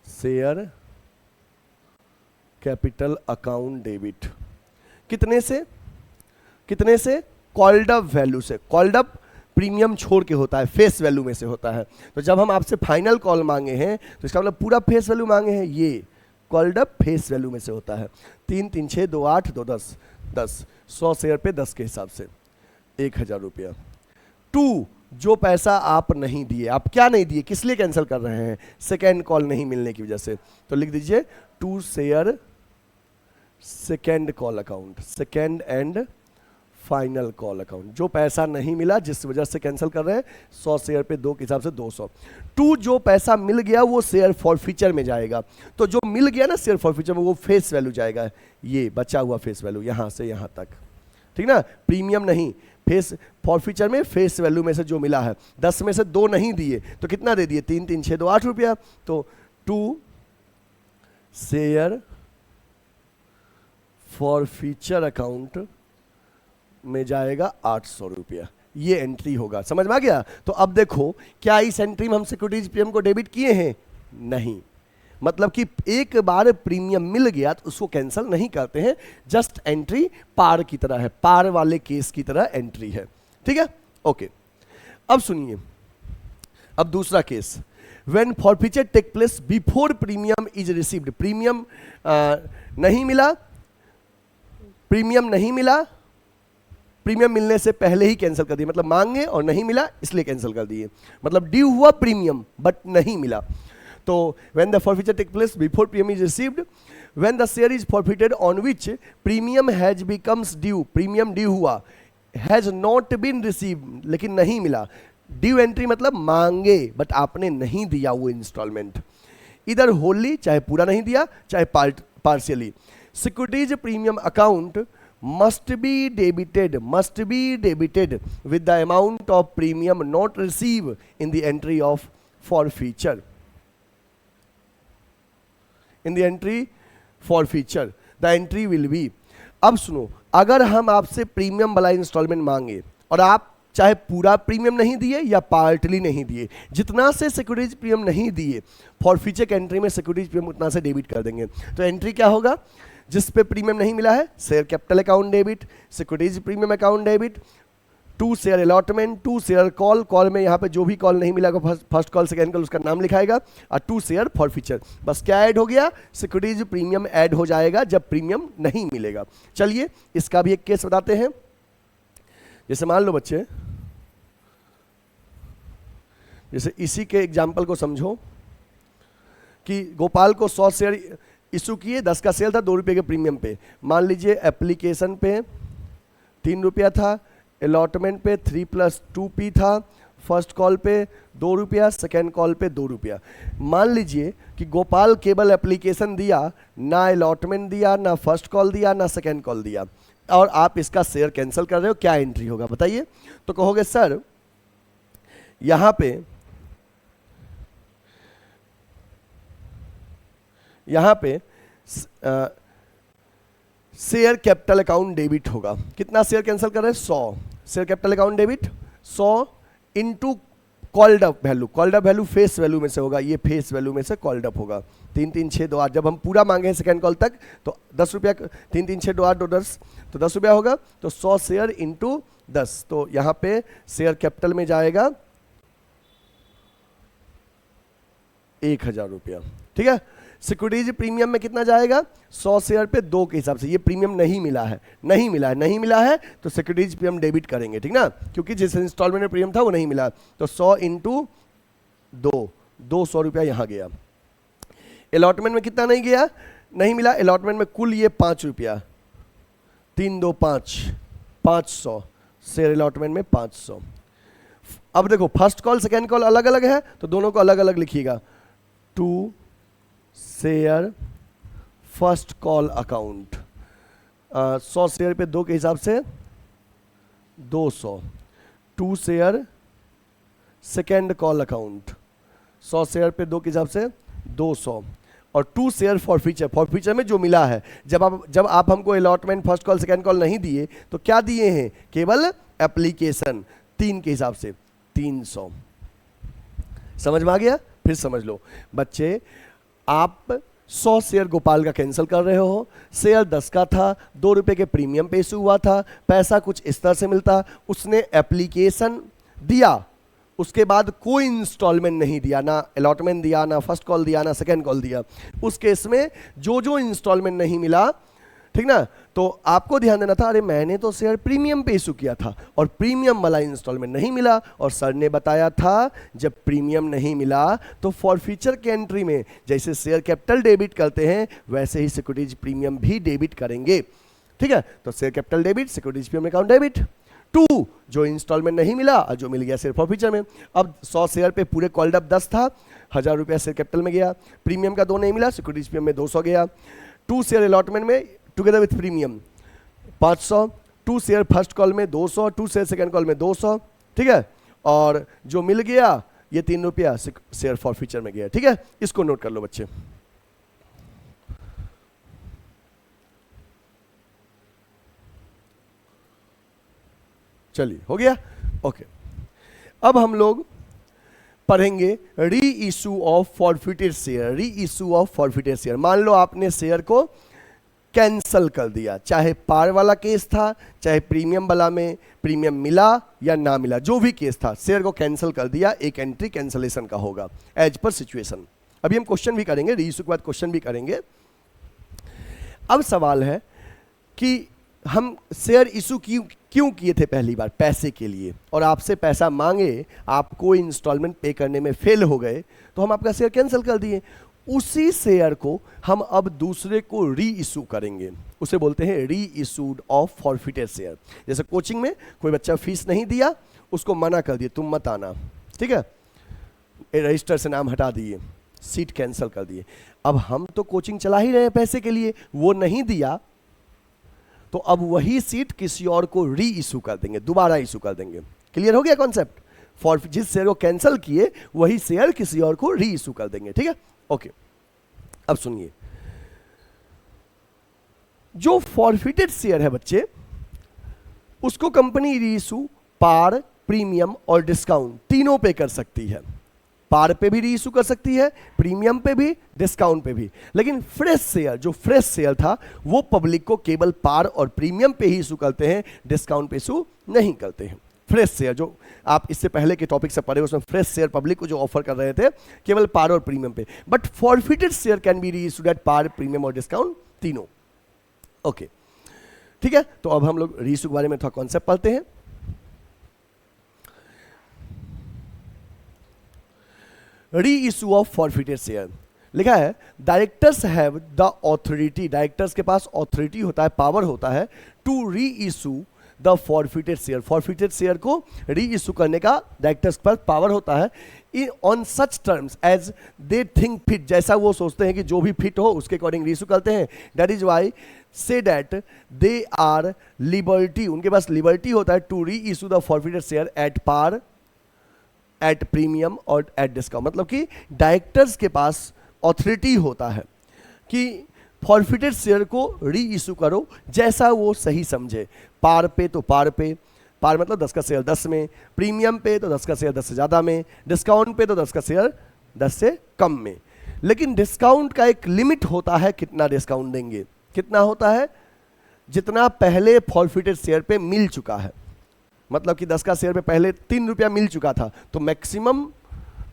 शेयर कैपिटल अकाउंट डेबिट। कितने से कॉल्ड अप वैल्यू से। कॉल्ड अप प्रीमियम छोड़ के होता है, फेस वैल्यू में से होता है। तो जब हम आपसे फाइनल कॉल मांगे हैं तो इसका मतलब पूरा फेस वैल्यू मांगे हैं, ये कॉल्ड अप फेस वैल्यू में से होता है। 3 3 6 2 8 2 10 10 100 शेयर पे 10 के हिसाब से 1000 रुपया। 2 जो पैसा आप नहीं दिए, आप क्या नहीं दिए, किस लिए कैंसिल कर रहे हैं, सेकेंड कॉल नहीं मिलने की वजह से, तो लिख दीजिए 2 share second call account, second and final call account. जो पैसा नहीं मिला जिस वजह से कैंसिल कर रहे हैं, 100 शेयर पे 2 के हिसाब से 200। 2 जो पैसा मिल गया वो शेयर फॉरफीचर में जाएगा, तो जो मिल गया ना शेयर फॉरफीचर में वो फेस वैल्यू जाएगा, ये बचा हुआ फेस वैल्यू यहां से यहां तक, ठीक ना। प्रीमियम नहीं, फेस फॉरफीचर में फेस वैल्यू में से जो मिला है, 10 में से 2 नहीं दिए तो कितना दे दिए, 3 3 6 2 8 रुपया। तो 2 शेयर फॉरफीचर अकाउंट में जाएगा 800 रुपया, ये एंट्री होगा। समझ में आ गया। तो अब देखो क्या इस एंट्री में हम सिक्योरिटीज प्रीमियम को डेबिट किए हैं, नहीं। मतलब कि एक बार प्रीमियम मिल गया तो उसको कैंसिल नहीं करते हैं, जस्ट एंट्री पार की तरह है, पार वाले केस की तरह एंट्री है, ठीक है। ओके, अब सुनिए, अब दूसरा case, when forfeiture take place before premium is received. Premium नहीं मिला, प्रीमियम नहीं मिला, प्रीमियम मिलने से पहले ही कैंसिल कर दिए, मतलब मांगे और नहीं मिला इसलिए कैंसिल कर दिए, मतलब ड्यू हुआ प्रीमियम बट नहीं मिला। तो when the forfeiture take place before premium is received, when the share is forfeited on which premium has becomes due, premium due हुआ, has not been received लेकिन नहीं मिला। ड्यू एंट्री मतलब मांगे बट आपने नहीं दिया वो इंस्टॉलमेंट, इधर होली चाहे पूरा नहीं दिया चाहे partially. Securities premium account must be debited with the amount of premium not received in the entry of forfeiture. In the entry forfeiture, the entry will be, अब सुनो, अगर हम आपसे प्रीमियम वाला इंस्टॉलमेंट मांगे और आप चाहे पूरा प्रीमियम नहीं दिए या पार्टली नहीं दिए, जितना से सिक्योरिटीज प्रीमियम नहीं दिए फॉरफीचर के एंट्री में सिक्योरिटीज प्रीमियम उतना से डेबिट कर देंगे। तो एंट्री क्या होगा, जिस पे प्रीमियम नहीं मिला है share capital account debit, securities premium account debit, 2 share allotment, 2 share call, call में यहाँ पे जो भी कॉल नहीं मिला फर्स्ट कॉल सेकेंड कॉल उसका नाम लिखाएगा, और 2 शेयर फॉरफीचर। बस क्या ऐड हो गया, सिक्योरिटीज प्रीमियम ऐड हो जाएगा जब प्रीमियम नहीं मिलेगा। चलिए इसका भी एक केस बताते हैं। जैसे मान लो बच्चे, जैसे इसी के एग्जाम्पल को समझो कि गोपाल को 100 शेयर इशू किए, 10 का सेल था, 2 रुपये के प्रीमियम पे। मान लीजिए एप्लीकेशन पे 3 रुपया था, अलॉटमेंट पे 3 + 2p था, फर्स्ट कॉल पे 2 रुपया, सेकेंड कॉल पे 2 रुपया। मान लीजिए कि गोपाल केवल एप्लीकेशन दिया, ना अलॉटमेंट दिया, ना फर्स्ट कॉल दिया, ना सेकेंड कॉल दिया, और आप इसका शेयर कैंसिल कर रहे हो, क्या एंट्री होगा बताइए। तो कहोगे सर यहाँ पे शेयर कैपिटल अकाउंट डेबिट होगा। कितना शेयर कैंसिल कर रहे हैं? 100। Share capital account debit 100 into called up value. Called up value face value में से होगा, ये फेस वैल्यू में से कॉल्ड अप होगा। 3 3 6 2 8, जब हम पूरा मांगे हैं सेकेंड कॉल तक तो 10 रुपया। 3 3 6 2 8 2 10 तो 10 रुपया होगा। तो 100 शेयर इंटू 10, तो यहाँ पे शेयर कैपिटल में जाएगा 1000 रुपया। ठीक है। सिक्योरिटीज प्रीमियम में कितना जाएगा? 100 शेयर पे 2 के हिसाब से। ये प्रीमियम नहीं मिला है, नहीं मिला है तो सिक्योरिटीज प्रीमियम डेबिट करेंगे, ठीक ना, क्योंकि जिस इंस्टॉलमेंट में प्रीमियम था वो नहीं मिला। तो 100 इंटू 200 रुपया यहाँ गया। अलॉटमेंट में कितना नहीं गया? नहीं मिला। अलॉटमेंट में कुल ये 5 रुपया, 3 2 5, 500 शेयर अलॉटमेंट में 500। अब देखो फर्स्ट कॉल सेकेंड कॉल अलग अलग है तो दोनों को अलग अलग लिखिएगा। 2 share first call account, 100 share पे 2 के हिसाब से 200। 2 share second call account, 100 share पे 2 के हिसाब से 200। और 2 शेयर फॉर फ्यूचर में जो मिला है, जब आप हमको allotment first call second call नहीं दिए तो क्या दिए हैं? केवल एप्लीकेशन। 3 के हिसाब से 300। समझ में आ गया? फिर समझ लो बच्चे, आप 100 शेयर गोपाल का कैंसिल कर रहे हो। शेयर 10 का था, 2 रुपए के प्रीमियम पे इशू हुआ था, पैसा कुछ इस तरह से मिलता। उसने एप्लीकेशन दिया, उसके बाद कोई इंस्टॉलमेंट नहीं दिया, ना अलॉटमेंट दिया, ना फर्स्ट कॉल दिया, ना सेकेंड कॉल दिया। उस केस में जो इंस्टॉलमेंट नहीं मिला, ठीक ना, तो आपको ध्यान देना था, अरे मैंने तो शेयर प्रीमियम पे इशू किया था और प्रीमियम वाला इंस्टॉलमेंट नहीं मिला। और सर ने बताया था जब प्रीमियम नहीं मिला तो फॉरफीचर के एंट्री में जैसे शेयर कैपिटल डेबिट करते हैं वैसे ही सिक्योरिटीज प्रीमियम भी डेबिट करेंगे। ठीक है, तो share capital debit, securities premium account debit. 2 जो इंस्टॉलमेंट नहीं मिला और जो मिल गया शेयर फॉरफीचर में। अब 100 शेयर पे पूरे कॉल्ड अप 10 था, 1000 रुपया शेयर कैपिटल में गया। प्रीमियम का 2 नहीं मिला, सिक्योरिटीज प्रीमियम में 200 गया। 2 शेयर अलॉटमेंट में together with premium 500। 2 share first call में 200, 2 शेयर सेकेंड कॉल में 200। ठीक है, और जो मिल गया ये 3 रुपया शेयर फॉर फ्यूचर में गया। ठीक है, इसको नोट कर लो बच्चे। चलिए हो गया, ओके। अब हम लोग पढ़ेंगे री issue of forfeited share. Reissue of forfeited share, मान लो आपने शेयर को कैंसल कर दिया, चाहे पार वाला केस था, चाहे प्रीमियम वाला में प्रीमियम मिला या ना मिला, जो भी केस था, शेयर को कैंसिल कर दिया। एक एंट्री कैंसलेशन का होगा एज पर सिचुएशन। अभी हम क्वेश्चन भी करेंगे, री इशू के बाद क्वेश्चन भी करेंगे। अब सवाल है कि हम शेयर इशू क्यों किए थे? पहली बार पैसे के लिए, और आपसे पैसा मांगे, आप कोई इंस्टॉलमेंट पे करने में फेल हो गए तो हम आपका शेयर कैंसिल कर दिए। उसी शेयर को हम अब दूसरे को री इशू करेंगे, उसे बोलते हैं री इशूड ऑफ फॉरफिटेड शेयर। जैसे कोचिंग में कोई बच्चा फीस नहीं दिया, उसको मना कर दिए, तुम मत आना, ठीक है, रजिस्टर से नाम हटा दिए, सीट कैंसिल कर दिए। अब हम तो कोचिंग चला ही रहे हैं पैसे के लिए, वो नहीं दिया तो अब वही सीट किसी और को री इशू कर देंगे, दोबारा इशू कर देंगे। क्लियर हो गया कॉन्सेप्ट? फॉर जिस शेयर को कैंसिल किए वही शेयर किसी और को री इशू कर देंगे। ठीक है, ओके। अब सुनिए, जो फॉरफिटेड शेयर है बच्चे, उसको कंपनी री इशू पार, प्रीमियम और डिस्काउंट तीनों पे कर सकती है। पार पे भी री इशू कर सकती है, प्रीमियम पे भी, डिस्काउंट पे भी। लेकिन फ्रेश शेयर, जो फ्रेश शेयर था, वो पब्लिक को केवल पार और प्रीमियम पे ही इशू करते हैं, डिस्काउंट पे इशू नहीं करते हैं। फ्रेश शेयर जो आप इससे पहले के टॉपिक से पढ़े, उसमें फ्रेश शेयर पब्लिक को जो ऑफर कर रहे थे केवल पार और प्रीमियम पे। But forfeited share can be री इशूड एट पार, प्रीमियम और डिस्काउंट तीनों। ओके, ठीक है। तो अब हम लोग री इशू के बारे में थोड़ा कॉन्सेप्ट पढ़ते हैं। री इशू ऑफ फॉरफिटेड शेयर लिखा है, directors have the authority, directors के पास ऑथोरिटी होता है, पावर होता है, to reissue the forfeited share. Forfeited share को री इशू करने का डायरेक्टर्स पर पावर होता है on such terms as they think fit, जैसा वो सोचते हैं कि जो भी फिट हो उसके अकॉर्डिंग री इशू करते हैं। That is why say that they are liberty, उनके पास लिबर्टी होता है to reissue the forfeited share at par, at premium और एट डिस्काउंट। मतलब कि डायरेक्टर्स के पास ऑथोरिटी होता है कि फॉरफिटेड शेयर को री इशू करो जैसा वो सही समझे। पार पे तो पार पे, पार मतलब 10 का शेयर 10 में, प्रीमियम पे तो 10 का शेयर 10 से ज़्यादा में, डिस्काउंट पे तो 10 का शेयर 10 से कम में। लेकिन डिस्काउंट का एक लिमिट होता है, कितना डिस्काउंट देंगे, कितना होता है, जितना पहले फॉरफिटेड शेयर पे मिल चुका है। मतलब कि 10 का शेयर पे पहले 3 रुपया मिल चुका था तो मैक्सिमम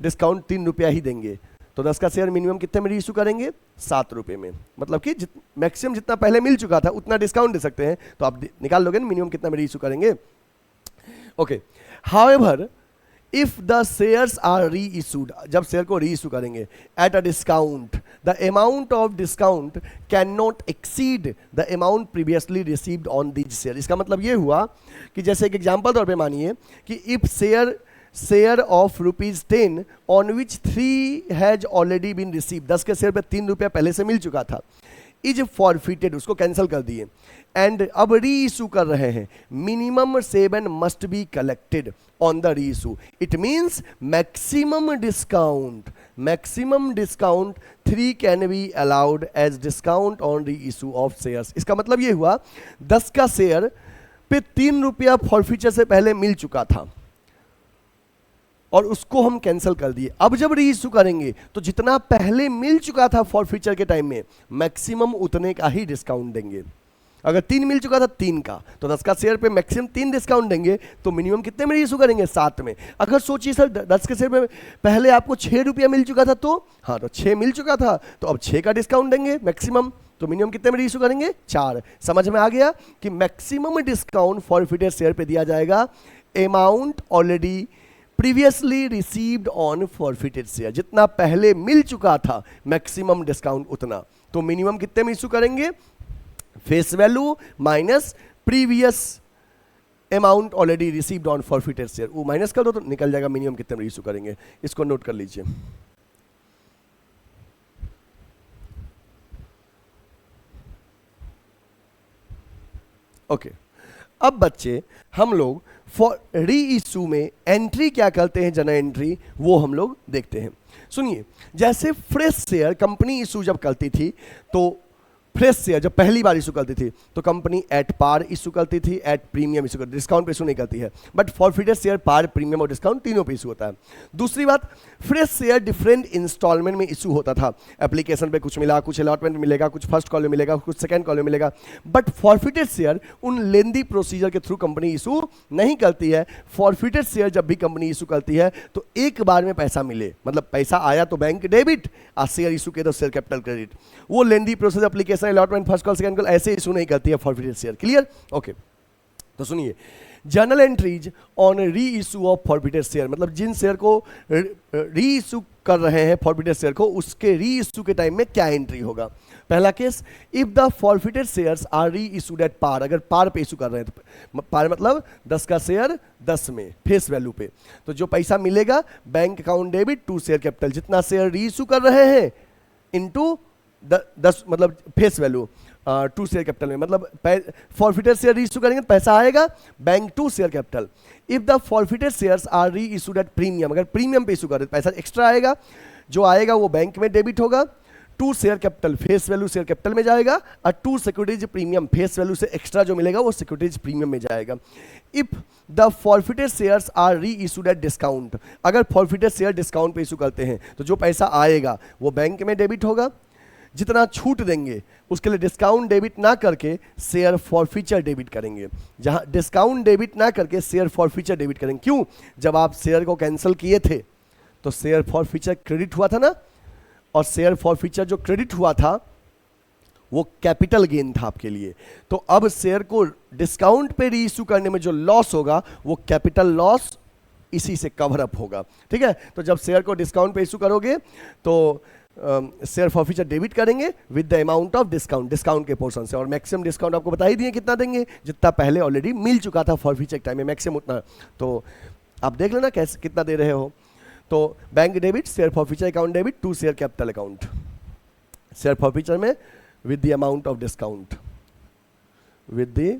डिस्काउंट 3 रुपया ही देंगे। तो 10 का शेयर मिनिमम कितने में रीइशू करेंगे, 7 रुपये में। मतलब कि मैक्सिमम जितना पहले मिल चुका था उतना डिस्काउंट दे सकते हैं। तो आप निकाल लोगे मिनिमम कितना में रीइशू करेंगे। Okay, however if the shares are reissued, जब शेयर को री इशू करेंगे at a discount, the amount of discount can not exceed the amount previously received on these share. इसका मतलब ये हुआ कि जैसे एक एग्जांपल तौर पे मानिए कि if share of ₹10 on which 3 has already been receive, 10 के शेयर पे 3 रुपया पहले से मिल चुका था, इज फॉरफिटेड, उसको कैंसिल कर दिए, एंड अब री इशू कर रहे हैं, minimum 7 must be collected on the reissue. It means maximum discount 3 can be allowed as discount on reissue of shares. इसका मतलब ये हुआ 10 का शेयर पे 3 रुपया फॉरफिचर से पहले मिल चुका था और उसको हम कैंसिल कर दिए। अब जब री इशू करेंगे तो जितना पहले मिल चुका था फॉरफिचर के टाइम में मैक्सिमम उतने का ही डिस्काउंट देंगे। अगर 3 मिल चुका था 3 का तो 10 का शेयर पे मैक्सिमम 3 डिस्काउंट देंगे, तो मिनिमम कितने में री इशू करेंगे, 7 में। अगर सोचिए सर 10 के शेयर पे पहले आपको 6 रुपया मिल चुका था तो हाँ, तो 6 मिल चुका था तो अब 6 का डिस्काउंट देंगे मैक्सिमम, तो मिनिमम कितने में री इशू करेंगे, 4। समझ में आ गया कि मैक्सिमम डिस्काउंट फॉरफिटेड शेयर पे दिया जाएगा amount already previously received on forfeited share, जितना पहले मिल चुका था मैक्सिमम डिस्काउंट उतना। तो मिनिमम कितने में इशू करेंगे, face value minus previous amount already received on forfeited share, वो माइनस कर दो तो निकल जाएगा मिनिमम कितने में इशू करेंगे। इसको नोट कर लीजिए। ओके, अब बच्चे हम लोग फॉर री इशू में एंट्री क्या करते हैं, जनरल एंट्री, वो हम लोग देखते हैं। सुनिए, जैसे फ्रेश शेयर कंपनी इशू जब करती थी तो फ्रेश शेयर जब पहली बार इशू करती थी तो कंपनी एट पार इशू करती थी, एट प्रीमियम इशू करती, डिस्काउंट पे इशू नहीं करती है। But forfeited share par, premium और डिस्काउंट तीनों पे इशू होता है। दूसरी बात, फ्रेश शेयर डिफरेंट इंस्टॉलमेंट में इशू होता था। एप्लीकेशन पे कुछ मिला, कुछ अलॉटमेंट मिलेगा, कुछ फर्स्ट कॉल में मिलेगा, कुछ सेकंड कॉल में मिलेगा। बट फॉरफिटेड शेयर उन लेंदी प्रोसीजर के थ्रू कंपनी इशू नहीं करती है। फॉरफिटेड शेयर जब भी कंपनी इशू करती है तो एक बार में पैसा मिले, मतलब पैसा आया तो बैंक डेबिट, और शेयर इशू के तो शेयर कैपिटल क्रेडिट। वो lengthy process application allotment first call second call ऐसे इशू नहीं करती है फॉरफिटेड शेयर। क्लियर? ओके, तो सुनिए, journal entries on reissue of forfeited share, मतलब जिन शेयर को री इशू कर रहे हैं फॉरफिटेड शेयर को, उसके री इशू के टाइम में क्या एंट्री होगा। पहला case, if the forfeited shares are reissued at par, अगर पार पे इशू कर रहे हैं तो पार मतलब 10 का शेयर 10 में फेस वैल्यू पे, तो जो पैसा मिलेगा bank account debit to share capital, जितना शेयर री इशू कर रहे हैं इनटू 10 मतलब face value to share capital में, मतलब फॉरफिटेड शेयर री इशू करेंगे तो पैसा आएगा bank to share capital. If the forfeited shares are reissued at premium, अगर प्रीमियम पे इशू करें तो पैसा एक्स्ट्रा आएगा, जो आएगा वो बैंक में डेबिट होगा, to share capital face value share capital में जाएगा, और to securities premium face value से एक्स्ट्रा जो मिलेगा वो सिक्योरिटीज प्रीमियम में जाएगा। If the forfeited shares are reissued at discount, अगर फॉरफिटेड शेयर डिस्काउंट पे इशू करते हैं तो जो पैसा आएगा वो बैंक में डेबिट होगा, जितना छूट देंगे उसके लिए डिस्काउंट डेबिट ना करके शेयर फॉरफिचर डेबिट करेंगे। जहां डिस्काउंट डेबिट ना करके शेयर फॉरफिचर डेबिट करेंगे। क्यों? जब आप शेयर को कैंसिल किए थे तो शेयर फॉरफिचर क्रेडिट हुआ था ना, और शेयर फॉरफिचर जो क्रेडिट हुआ था वो कैपिटल गेन था आपके लिए। तो अब शेयर को डिस्काउंट पे री इशू करने में जो लॉस होगा वो कैपिटल लॉस इसी से कवर अप होगा। ठीक है, तो जब शेयर को डिस्काउंट पे इशू करोगे तो शेयर फॉरफिचर डेबिट करेंगे with the amount of discount के पोर्शन से, और मैक्सिमम डिस्काउंट आपको बता ही दिए कितना देंगे, जितना पहले ऑलरेडी मिल चुका था फॉरफिचर टाइम में मैक्सिमम उतना। तो आप देख लेना कैसे कितना दे रहे हो। तो bank debit, share forfeiture account debit to share capital account, share forfeiture में with the amount of discount, with the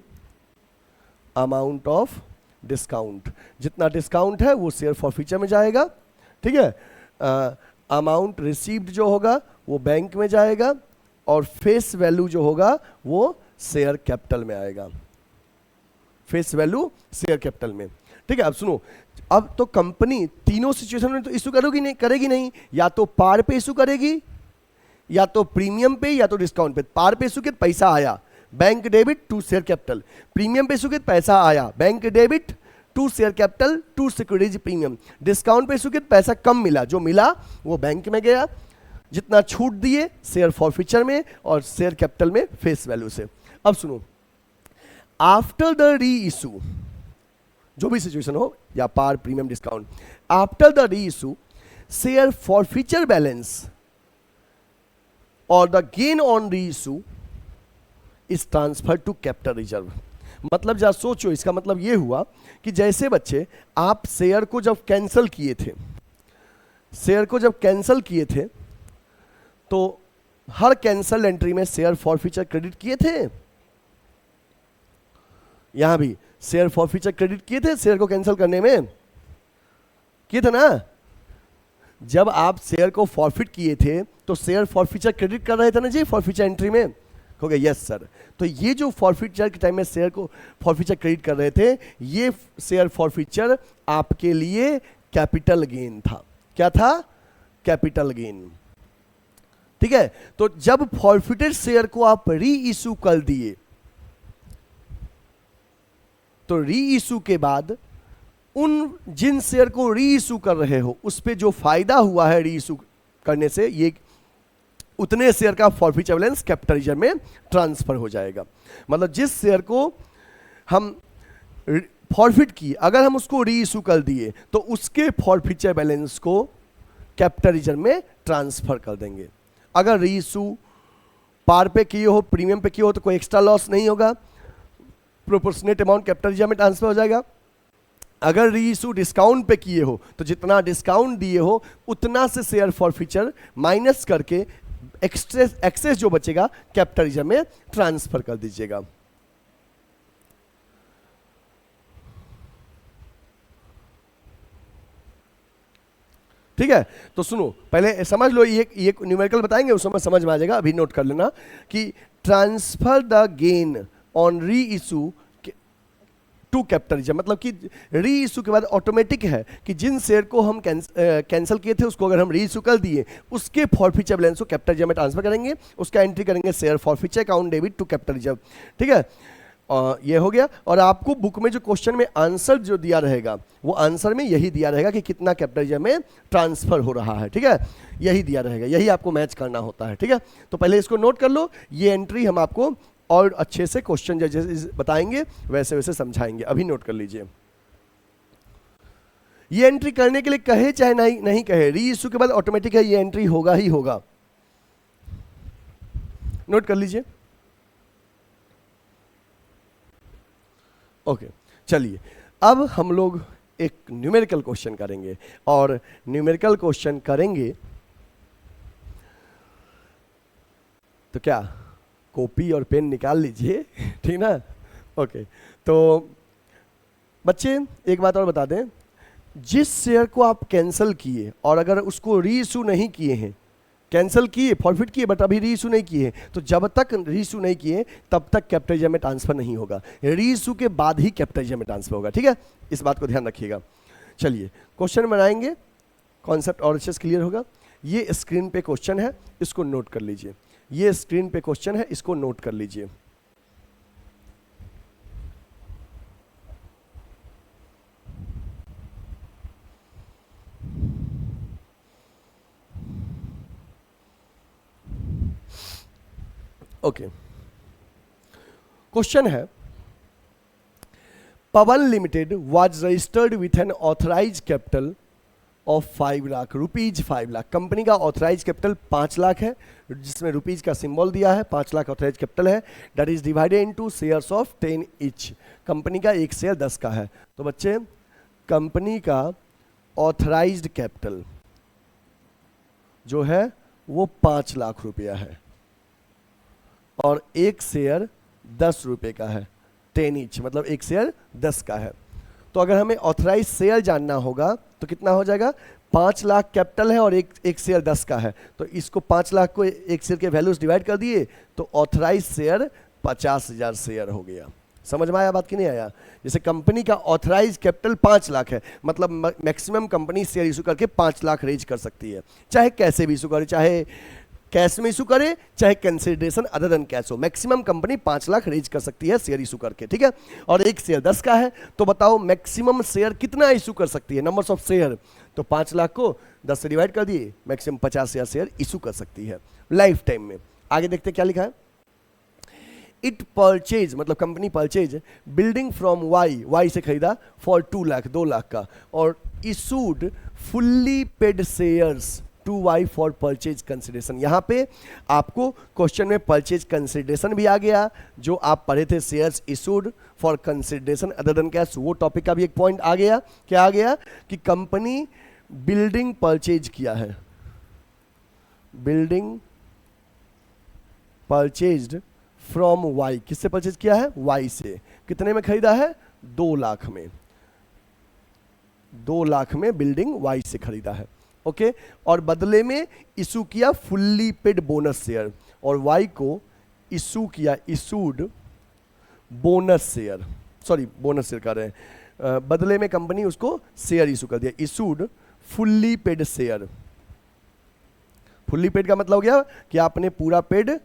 amount of discount, जितना डिस्काउंट है वो शेयर फॉरफिचर में जाएगा। ठीक है, अमाउंट रिसीव्ड जो होगा वो बैंक में जाएगा, और फेस वैल्यू जो होगा वो शेयर कैपिटल में आएगा, फेस वैल्यू शेयर कैपिटल में। ठीक है, अब सुनो, अब तो कंपनी तीनों सिचुएशन में तो इशू करेगी नहीं, या तो पार पे इशू करेगी, या तो प्रीमियम पे, या तो डिस्काउंट पे। पार पे इशू के पैसा आया, bank debit to share capital. Premium पे इशू के पैसा आया, bank debit to share capital to securities premium. Discount पे इशू के पैसा कम मिला, जो मिला वो बैंक में गया, जितना छूट दिए शेयर फॉरफीचर में और शेयर कैपिटल में फेस वैल्यू से। अब सुनो, आफ्टर द री इशू, जो भी सिचुएशन हो, या par, premium, discount, after the reissue share forfeiture balance और the gain on reissue is transfer to capital reserve. मतलब जरा सोचो, इसका मतलब ये हुआ कि जैसे बच्चे आप शेयर को जब कैंसिल किए थे, शेयर को जब कैंसिल किए थे तो हर कैंसल एंट्री में शेयर फॉरफीचर क्रेडिट किए थे, यहां भी शेयर फॉरफीचर क्रेडिट किए थे, शेयर को कैंसिल करने में किए थे ना। जब आप शेयर को फॉरफिट किए थे तो शेयर फॉरफीचर क्रेडिट कर रहे थे ना जी, फॉरफीचर एंट्री में। हो गया यस सर। तो ये जो फॉरफीचर के टाइम में शेयर को फॉरफीचर क्रेडिट कर रहे थे, ये शेयर फॉरफीचर आपके लिए कैपिटल गेन था। क्या था? Capital gain. ठीक है, तो जब फॉरफिटेड शेयर को आप री इशू कर दिए, तो री इशू के बाद उन जिन शेयर को री इशू कर रहे हो उस पे जो फायदा हुआ है री इशू करने से, ये उतने शेयर का फॉरफीचर बैलेंस कैपिटल रिजर्व में ट्रांसफर हो जाएगा। मतलब जिस शेयर को हम फॉरफिट किए, अगर हम उसको री इशू कर दिए तो उसके फॉरफीचर बैलेंस को कैपिटल रिजर्व में ट्रांसफर कर देंगे। अगर री इशू पार पे किए हो, प्रीमियम पे किए हो, तो कोई एक्स्ट्रा लॉस नहीं होगा, प्रोपोर्शनेट अमाउंट कैपिटल रिजर्व में ट्रांसफर हो जाएगा। अगर री इशू डिस्काउंट पे किए हो तो जितना डिस्काउंट दिए हो उतना से शेयर फॉरफीचर माइनस करके एक्सेस जो बचेगा कैपिटल रिजर्व में ट्रांसफर कर दीजिएगा। ठीक है, तो सुनो, पहले समझ लो, ये न्यूमेरिकल बताएंगे, उस समय समझ में आ जाएगा। अभी नोट कर लेना कि transfer the gain on reissue to capital reserve, मतलब कि री इशू के बाद ऑटोमेटिक है कि जिन शेयर को हम कैंसिल किए थे उसको अगर हम री इशू कर दिए, उसके फॉरफीचर बैलेंस को कैपिटल रिजर्व में ट्रांसफर करेंगे, उसका एंट्री करेंगे share forfeiture account debit to capital reserve. ठीक है, ये हो गया। और आपको बुक में जो क्वेश्चन में आंसर जो दिया रहेगा, वो आंसर में यही दिया रहेगा कि कितना कैपिटल रिजर्व में ट्रांसफर हो रहा है। ठीक है, यही दिया रहेगा, यही आपको मैच करना होता है। ठीक है, तो पहले इसको नोट कर लो। ये एंट्री हम आपको और अच्छे से क्वेश्चन जैसे बताएंगे वैसे वैसे समझाएंगे। अभी नोट कर लीजिए। ये एंट्री करने के लिए कहे चाहे नहीं कहे, री इशू के बाद ऑटोमेटिक है, ये एंट्री होगा ही होगा। नोट कर लीजिए। ओके, चलिए अब हम लोग एक न्यूमेरिकल क्वेश्चन करेंगे, और न्यूमेरिकल क्वेश्चन करेंगे तो क्या कॉपी और पेन निकाल लीजिए, ठीक ना। ओके, तो बच्चे एक बात और बता दें, जिस शेयर को आप कैंसिल किए और अगर उसको री इशू नहीं किए हैं, कैंसिल किए, फॉरफिट किए, बट अभी री इशू नहीं किए, तो जब तक री इशू नहीं किए तब तक कैपिटल रिजर्व में ट्रांसफर नहीं होगा। री इशू के बाद ही कैपिटल रिजर्व में ट्रांसफर होगा। ठीक है, इस बात को ध्यान रखिएगा। चलिए क्वेश्चन बनाएंगे, कॉन्सेप्ट और अच्छे से क्लियर होगा। ये स्क्रीन पे क्वेश्चन है, इसको नोट कर लीजिए। ये स्क्रीन पे क्वेश्चन है, इसको नोट कर लीजिए। ओके, क्वेश्चन है, Pavan limited was registered with an authorise capital of 5 lakh rupees. 5 lakh company का ऑथराइज कैपिटल 5 लाख है, जिसमें रुपीज का सिंबल दिया है। 5 लाख ऑथराइज कैपिटल है, that is divided into shares of 10 each. Company का एक शेयर 10 का है। तो बच्चे, कंपनी का ऑथराइज्ड कैपिटल जो है वो 5 लाख रुपया है, और एक शेयर 10 रुपये का है, 10 ईच, मतलब एक शेयर 10 का है। तो अगर हमें ऑथराइज शेयर जानना होगा तो कितना हो जाएगा? 5 लाख कैपिटल है और एक शेयर 10 का है, तो इसको 5 लाख को एक शेयर के वैल्यूज डिवाइड कर दिए तो ऑथराइज शेयर 50,000 शेयर हो गया। समझ में आया बात कि नहीं आया? जैसे कंपनी का ऑथराइज कैपिटल 5 लाख है, मतलब मैक्सिमम कंपनी शेयर इशू करके 5 लाख रेज कर सकती है, चाहे कैसे भी इशू करे, चाहे कैश में इशू करे, चाहे कंसिडरेशन अदर देन कैश हो, मैक्सिमम कंपनी 5 लाख रेज कर सकती है शेयर इशू करके, ठीक है। और एक शेयर 10 का है, तो बताओ मैक्सिमम शेयर कितना इशू कर सकती है, नंबर्स ऑफ शेयर, तो 5 लाख को 10 से डिवाइड कर दिए, मैक्सिमम 50,000 शेयर इशू कर सकती है लाइफ टाइम में। आगे देखते क्या लिखा है। इट परचेज, मतलब company purchase building from Y, Y से खरीदा फॉर 2 लाख, 2 लाख का, और issued fully paid shares to Y for purchase consideration. यहाँ पे आपको क्वेश्चन में परचेज कंसिडरेशन भी आ गया, जो आप पढ़े थे shares issued for consideration other than cash, वो टॉपिक का भी एक पॉइंट आ गया। क्या आ गया कि कंपनी बिल्डिंग परचेज किया है, बिल्डिंग परचेज्ड फ्रॉम वाई, किससे परचेज किया है? वाई से। कितने में खरीदा है? 2 लाख में, 2 लाख में बिल्डिंग वाई से खरीदा है, ओके। और बदले में इशू किया फुल्ली पेड बोनस शेयर, और वाई को इशू किया issued bonus share, sorry bonus share कर रहे हैं, बदले में कंपनी उसको शेयर इशू कर दिया, issued fully paid share. Fully paid का मतलब हो गया कि आपने पूरा पेड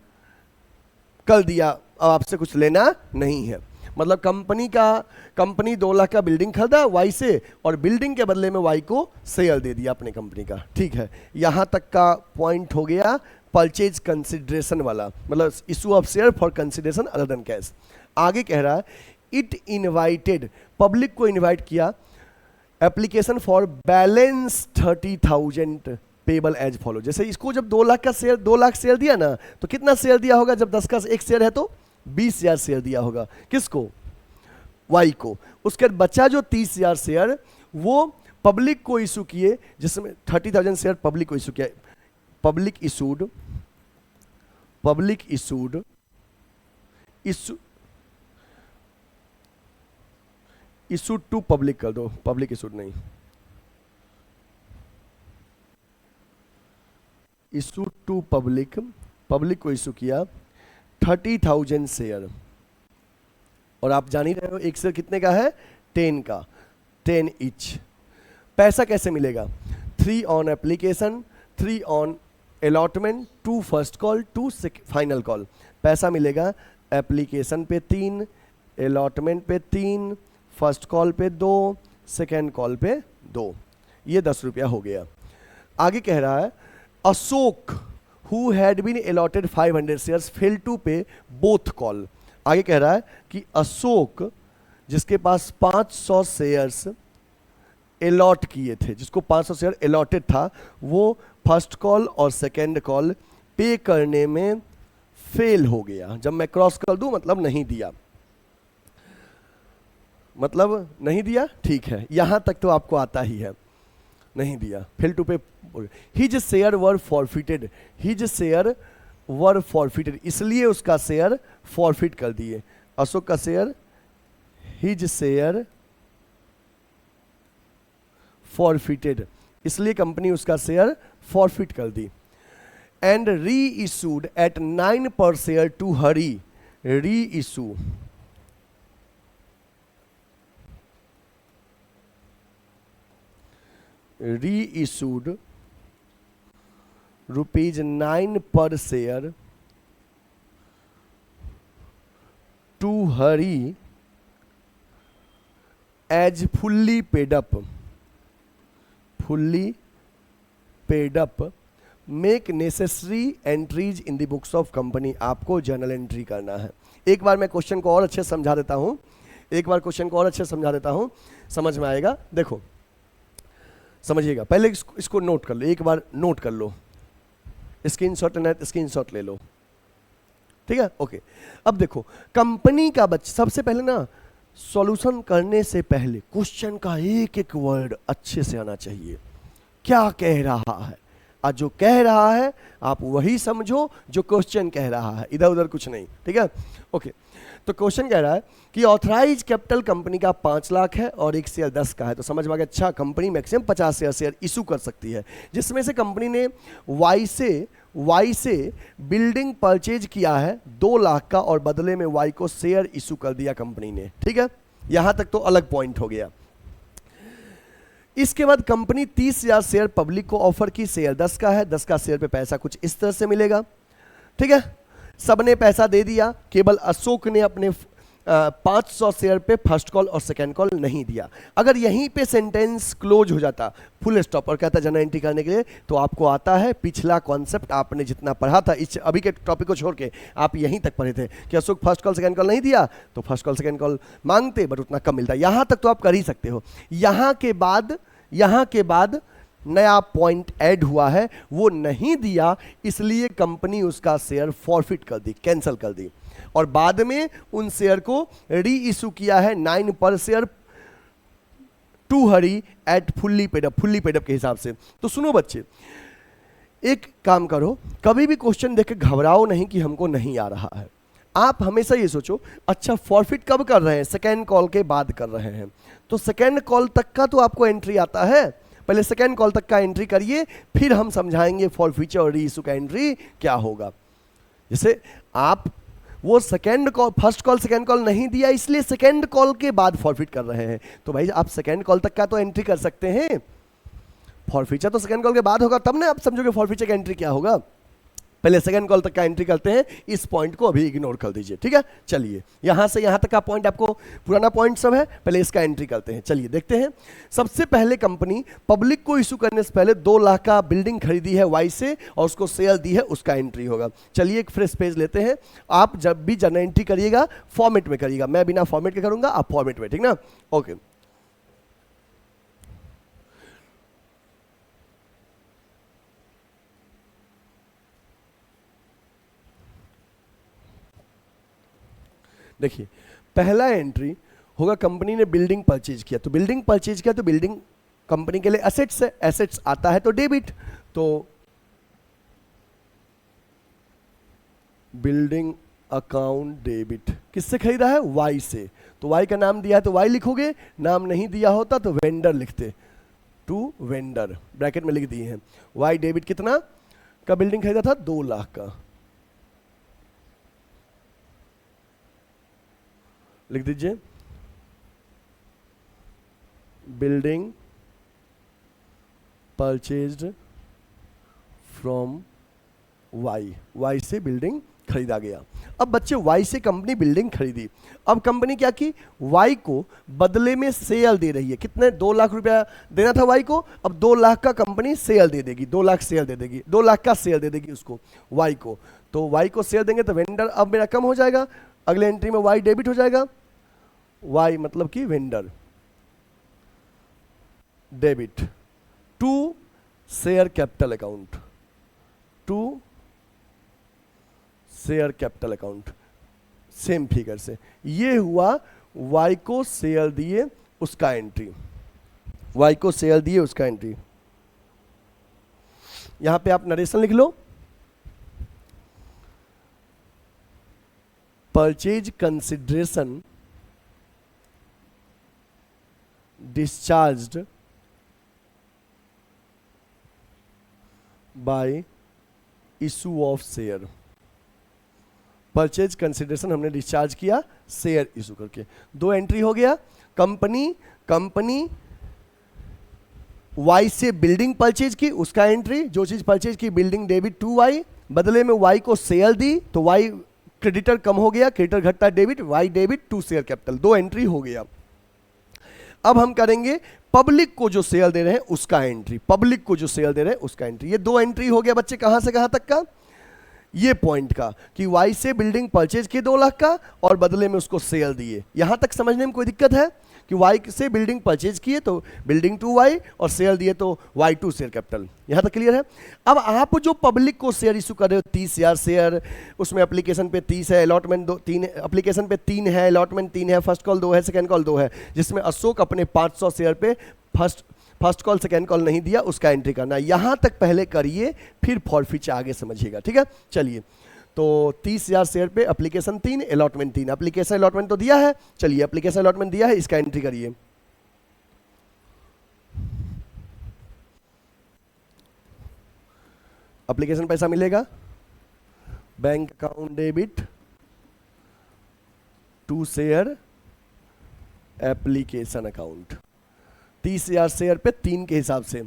कर दिया, अब आपसे कुछ लेना नहीं है। मतलब कंपनी 2 लाख का बिल्डिंग खरीदा वाई से, और बिल्डिंग के बदले में वाई को शेयर दे दिया अपने कंपनी का, ठीक है। यहां तक का पॉइंट हो गया परचेज कंसिडरेशन वाला, मतलब issue of share for consideration other than cash. आगे कह रहा है इट इनवाइटेड, पब्लिक को इनवाइट किया, application for balance 30,000 payable as follow. जैसे इसको जब 2 लाख का शेयर, 2 लाख शेयर दिया ना, तो कितना शेयर दिया होगा? जब 10 का एक शेयर है तो 20,000 शेयर दिया होगा, किसको? वाई को। उसके बाद बचा जो 30,000 शेयर वो पब्लिक को इशू किए, जिसमें 30,000 शेयर पब्लिक को इशू किया, public issued issued to public कर दो, पब्लिक इशूड नहीं, इशू टू पब्लिक, पब्लिक को इशू किया 30,000 शेयर। और आप जान ही रहे हो एक शेयर कितने का है? 10 का, 10 ईच। पैसा कैसे मिलेगा? 3 on application, 3 on allotment, 2 first call, 2 final call. पैसा मिलेगा एप्लीकेशन पे 3, अलॉटमेंट पे 3, फर्स्ट कॉल पे 2, सेकेंड कॉल पे 2, ये 10 रुपया हो गया। आगे कह रहा है Ashok who had been allotted 500 shares failed to pay both call। आगे कह रहा है कि अशोक जिसके पास 500 शेयर्स अलॉट किए थे, जिसको 500 शेयर अलॉटेड था, वो फर्स्ट कॉल और सेकेंड कॉल पे करने में फेल हो गया। जब मैं क्रॉस कर दूं मतलब नहीं दिया, मतलब नहीं दिया, ठीक है, यहां तक तो आपको आता ही है, नहीं दिया, फेल टू पे। हिज शेयर वर फॉरफिटेड, हिज शेयर वर फॉरफिटेड, इसलिए उसका शेयर फॉरफिट कर दिए। अशोक का शेयर, हिज शेयर फॉरफिटेड, इसलिए कंपनी उसका शेयर फॉरफिट कर दी। एंड री इशूड एट 9 पर शेयर टू हरी, री issue री-issued ₹9 per share to Hari as fully paid up, make necessary entries in the books of company। आपको journal entry करना है। एक बार मैं क्वेश्चन को और अच्छे से समझा देता हूं, समझ में आएगा। देखो समझिएगा, पहले इसको नोट कर लो, एक बार नोट कर लो, स्क्रीनशॉट लेना है स्क्रीनशॉट ले लो, ठीक है, ओके। अब देखो कंपनी का सबसे पहले ना सॉल्यूशन करने से पहले क्वेश्चन का एक एक वर्ड अच्छे से आना चाहिए। क्या कह रहा है और जो कह रहा है आप वही समझो जो क्वेश्चन कह रहा है, इधर उधर कुछ नहीं, ठीक है। ओके, तो क्वेश्चन कह रहा है कि ऑथराइज कैपिटल कंपनी का 5 लाख है और एक शेयर 10 का है, तो समझ में आ गया। अच्छा, कंपनी मैक्सिमम 50 शेयर इशू कर सकती है, जिसमें से कंपनी ने वाई से बिल्डिंग परचेज किया है 2 लाख का और बदले में वाई को शेयर इशू कर दिया कंपनी ने, ठीक है। यहां तक तो अलग पॉइंट हो गया। इसके बाद कंपनी 30,000 शेयर पब्लिक को ऑफर की, शेयर 10 का है, 10 का शेयर पे पैसा कुछ इस तरह से मिलेगा, ठीक है। सबने पैसा दे दिया, केवल अशोक ने अपने 500 शेयर पे फर्स्ट कॉल और सेकेंड कॉल नहीं दिया। अगर यहीं पे सेंटेंस क्लोज हो जाता, फुल स्टॉप, और कहता जनरल एंट्री करने के लिए, तो आपको आता है पिछला कॉन्सेप्ट आपने जितना पढ़ा था, इस अभी के टॉपिक को छोड़ के आप यहीं तक पढ़े थे कि Ashok first call second call नहीं दिया तो फर्स्ट कॉल सेकेंड कॉल मांगते, बट उतना कम मिलता। यहां तक तो आप कर ही सकते हो। यहां के बाद नया पॉइंट ऐड हुआ है, वो नहीं दिया इसलिए कंपनी उसका शेयर फॉरफिट कर दी, कैंसिल कर दी, और बाद में उन शेयर को री इशू किया है 9 पर share to Hari at fully paid up के हिसाब से। तो सुनो बच्चे, एक काम करो, कभी भी क्वेश्चन देख के घबराओ नहीं कि हमको नहीं आ रहा है। आप हमेशा ये सोचो, अच्छा फॉरफिट कब कर रहे हैं? सेकेंड कॉल के बाद कर रहे हैं, तो सेकेंड कॉल तक का तो आपको एंट्री आता है, पहले सेकेंड कॉल तक का एंट्री करिए, फिर हम समझाएंगे फॉर फ्यूचर और री इशू का एंट्री क्या होगा। जैसे आप वो second call, first call second call नहीं दिया इसलिए सेकेंड कॉल के बाद फॉरफिट कर रहे हैं, तो भाई आप सेकेंड कॉल तक का तो एंट्री कर सकते हैं। फॉरफिचर तो सेकेंड कॉल के बाद होगा, तब ना आप समझोगे फॉरफिचर का एंट्री क्या होगा। पहले सेकेंड कॉल तक का एंट्री करते हैं, इस पॉइंट को अभी इग्नोर कर दीजिए, ठीक है। चलिए, यहां से यहां तक का पॉइंट आपको पुराना पॉइंट सब है, पहले इसका एंट्री करते हैं। चलिए देखते हैं। सबसे पहले कंपनी पब्लिक को इशू करने से पहले 2 लाख का बिल्डिंग खरीदी है वाई से और उसको शेयर दी है, उसका एंट्री होगा। चलिए एक फ्रेश पेज लेते हैं। आप जब भी जर्नल एंट्री करिएगा फॉर्मेट में करिएगा, मैं बिना फॉर्मेट के करूंगा, आप फॉर्मेट में, ठीक ना। ओके, देखिए पहला एंट्री होगा, कंपनी ने बिल्डिंग परचेज किया, तो बिल्डिंग परचेज किया तो बिल्डिंग कंपनी के लिए एसेट्स है, एसेट्स आता है तो डेबिट, तो बिल्डिंग अकाउंट डेबिट किससे खरीदा है? वाई से, तो वाई का नाम दिया है तो वाई लिखोगे, नाम नहीं दिया होता तो वेंडर लिखते, टू वेंडर ब्रैकेट में लिख दिए हैं। वाई डेबिट कितना का बिल्डिंग खरीदा था? 2 लाख का, लिख दीजिए building purchased from Y, Y से बिल्डिंग खरीदा गया। अब बच्चे वाई से कंपनी बिल्डिंग खरीदी, अब कंपनी क्या की, वाई को बदले में शेयर दे रही है। कितने? 2 लाख रुपया देना था वाई को, अब 2 लाख का कंपनी शेयर दे देगी, 2 लाख शेयर दे देगी, 2 लाख का शेयर दे देगी उसको वाई को, तो वाई को शेयर देंगे तो वेंडर अब मेरा कम हो जाएगा, अगले एंट्री में वाई डेबिट हो जाएगा, वाई मतलब कि vendor debit to share capital account, to share capital account, same figure से। ये हुआ वाई को शेयर दिए उसका एंट्री, वाई को शेयर दिए उसका एंट्री। यहां पे आप नरेशन लिख लो, purchase consideration discharged by issue of share. Purchase consideration हमने डिस्चार्ज किया शेयर इशू करके, 2 एंट्री हो गया। कंपनी वाई से बिल्डिंग परचेज की, उसका एंट्री, जो चीज परचेज की बिल्डिंग डेबिट टू वाई, बदले में वाई को शेयर दी तो वाई क्रेडिटर कम हो गया, क्रेडिटर घटता debit, Y debit to share capital, 2 entry हो गया। अब हम करेंगे पब्लिक को जो शेयर दे रहे हैं उसका एंट्री, पब्लिक को जो शेयर दे रहे हैं उसका एंट्री। ये 2 एंट्री हो गया बच्चे, कहां से कहां तक का? ये पॉइंट का कि वाई से बिल्डिंग परचेज किए 2 लाख का और बदले में उसको शेयर दिए। यहां तक समझने में कोई दिक्कत है कि वाई से बिल्डिंग परचेज किए तो बिल्डिंग टू वाई और शेयर दिए तो वाई टू शेयर कैपिटल, यहां तक क्लियर है। अब आप जो पब्लिक को शेयर इशू कर रहे हो 30,000 शेयर, उसमें एप्लीकेशन पे 30 है, अलॉटमेंट 3, एप्लीकेशन पे 3 है, अलॉटमेंट 3 है, फर्स्ट कॉल 2 है, सेकेंड कॉल 2 है, जिसमें अशोक अपने 500 शेयर पे first first call second call नहीं दिया उसका एंट्री करना है, यहां तक पहले करिए फिर फॉरफीचर आगे समझिएगा, ठीक है। चलिए, तो 30,000 शेयर पे एप्लीकेशन 3, अलॉटमेंट 3। एप्लीकेशन अलॉटमेंट तो दिया है, चलिए एप्लीकेशन अलॉटमेंट दिया है, इसका एंट्री करिए। एप्लीकेशन पैसा मिलेगा, bank account debit to share application account. 30,000 share पे 3 के हिसाब से,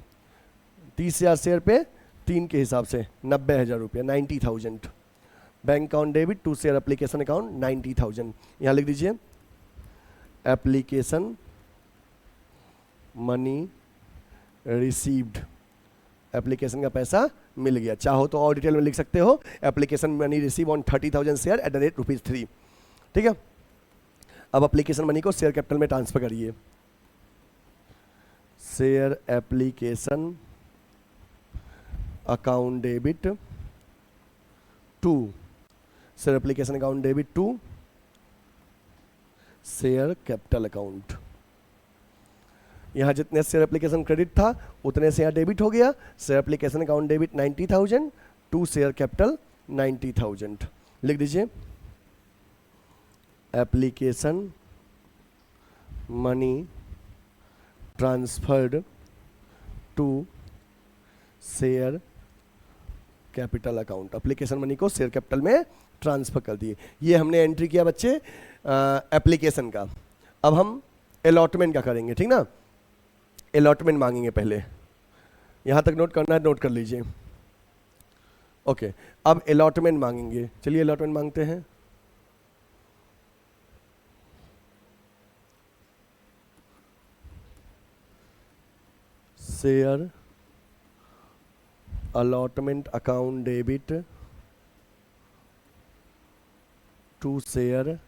30,000 शेयर पे 3 के हिसाब से 90,000 रुपया, 90,000। Bank account debit to share application account 90,000। यहाँ लिख दीजिए एप्लीकेशन मनी रिसीव्ड, एप्लीकेशन का पैसा मिल गया। चाहो तो और डिटेल में लिख सकते हो, application money receive on 30,000 share at the rate ₹3। ठीक है, अब एप्लीकेशन मनी को शेयर कैपिटल में ट्रांसफर करिए। Share application account debit to share application account debit to share capital account. यहाँ जितने शेयर एप्लीकेशन क्रेडिट था उतने से यहाँ डेबिट हो गया। Share application account debit 90,000 to share capital 90,000। लिख दीजिए application money transferred to share capital account. Application money को शेयर कैपिटल में ट्रांसफर कर दिए। ये हमने एंट्री किया बच्चे एप्लीकेशन का। अब हम अलॉटमेंट का करेंगे, ठीक ना। अलॉटमेंट मांगेंगे पहले, यहाँ तक नोट करना है, नोट कर लीजिए। ओके, अब अलॉटमेंट मांगेंगे। चलिए अलॉटमेंट मांगते हैं। Share allotment account debit to share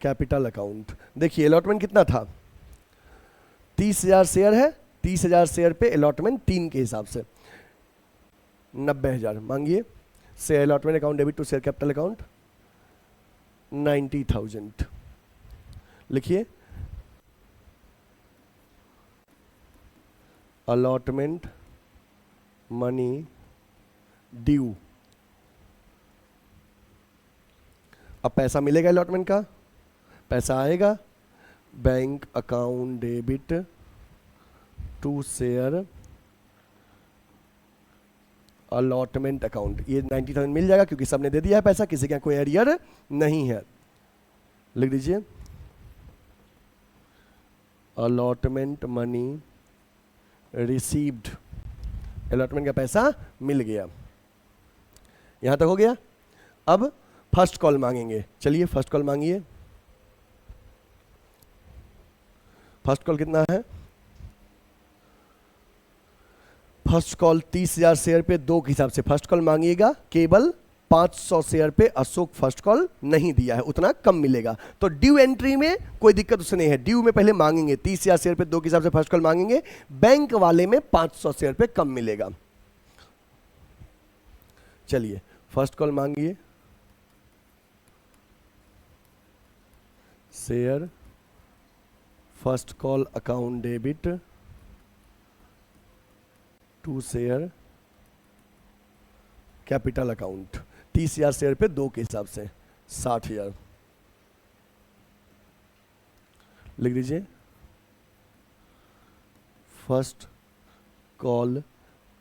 capital account. देखिए अलॉटमेंट कितना था, 30,000 शेयर है, 30,000 शेयर पे अलॉटमेंट 3 के हिसाब से 90,000 मांगिए। Share allotment account debit to share capital account 90,000 लिखिए। अलॉटमेंट मनी ड्यू, अब पैसा मिलेगा अलॉटमेंट का, पैसा आएगा bank account debit to share allotment account. ये 90,000 मिल जाएगा क्योंकि सबने दे दिया है पैसा, किसी का कोई एरियर नहीं है। लिख दीजिए अलॉटमेंट मनी रिसीव्ड, अलॉटमेंट का पैसा मिल गया। यहां तक हो गया। अब फर्स्ट कॉल मांगेंगे। चलिए फर्स्ट कॉल मांगिए। फर्स्ट कॉल कितना है, फर्स्ट कॉल 30,000 शेयर पे 2 के हिसाब से फर्स्ट कॉल मांगिएगा। केवल 500 शेयर पे अशोक फर्स्ट कॉल नहीं दिया है, उतना कम मिलेगा। तो ड्यू एंट्री में कोई दिक्कत उससे नहीं है। ड्यू में पहले मांगेंगे 30,000 शेयर पे 2 के हिसाब से फर्स्ट कॉल मांगेंगे, बैंक वाले में 500 शेयर पे कम मिलेगा। चलिए फर्स्ट कॉल मांगिए। Share first call account debit to share capital account. 30,000 share पे 2 के हिसाब से 60,000 लिख दीजिए। First call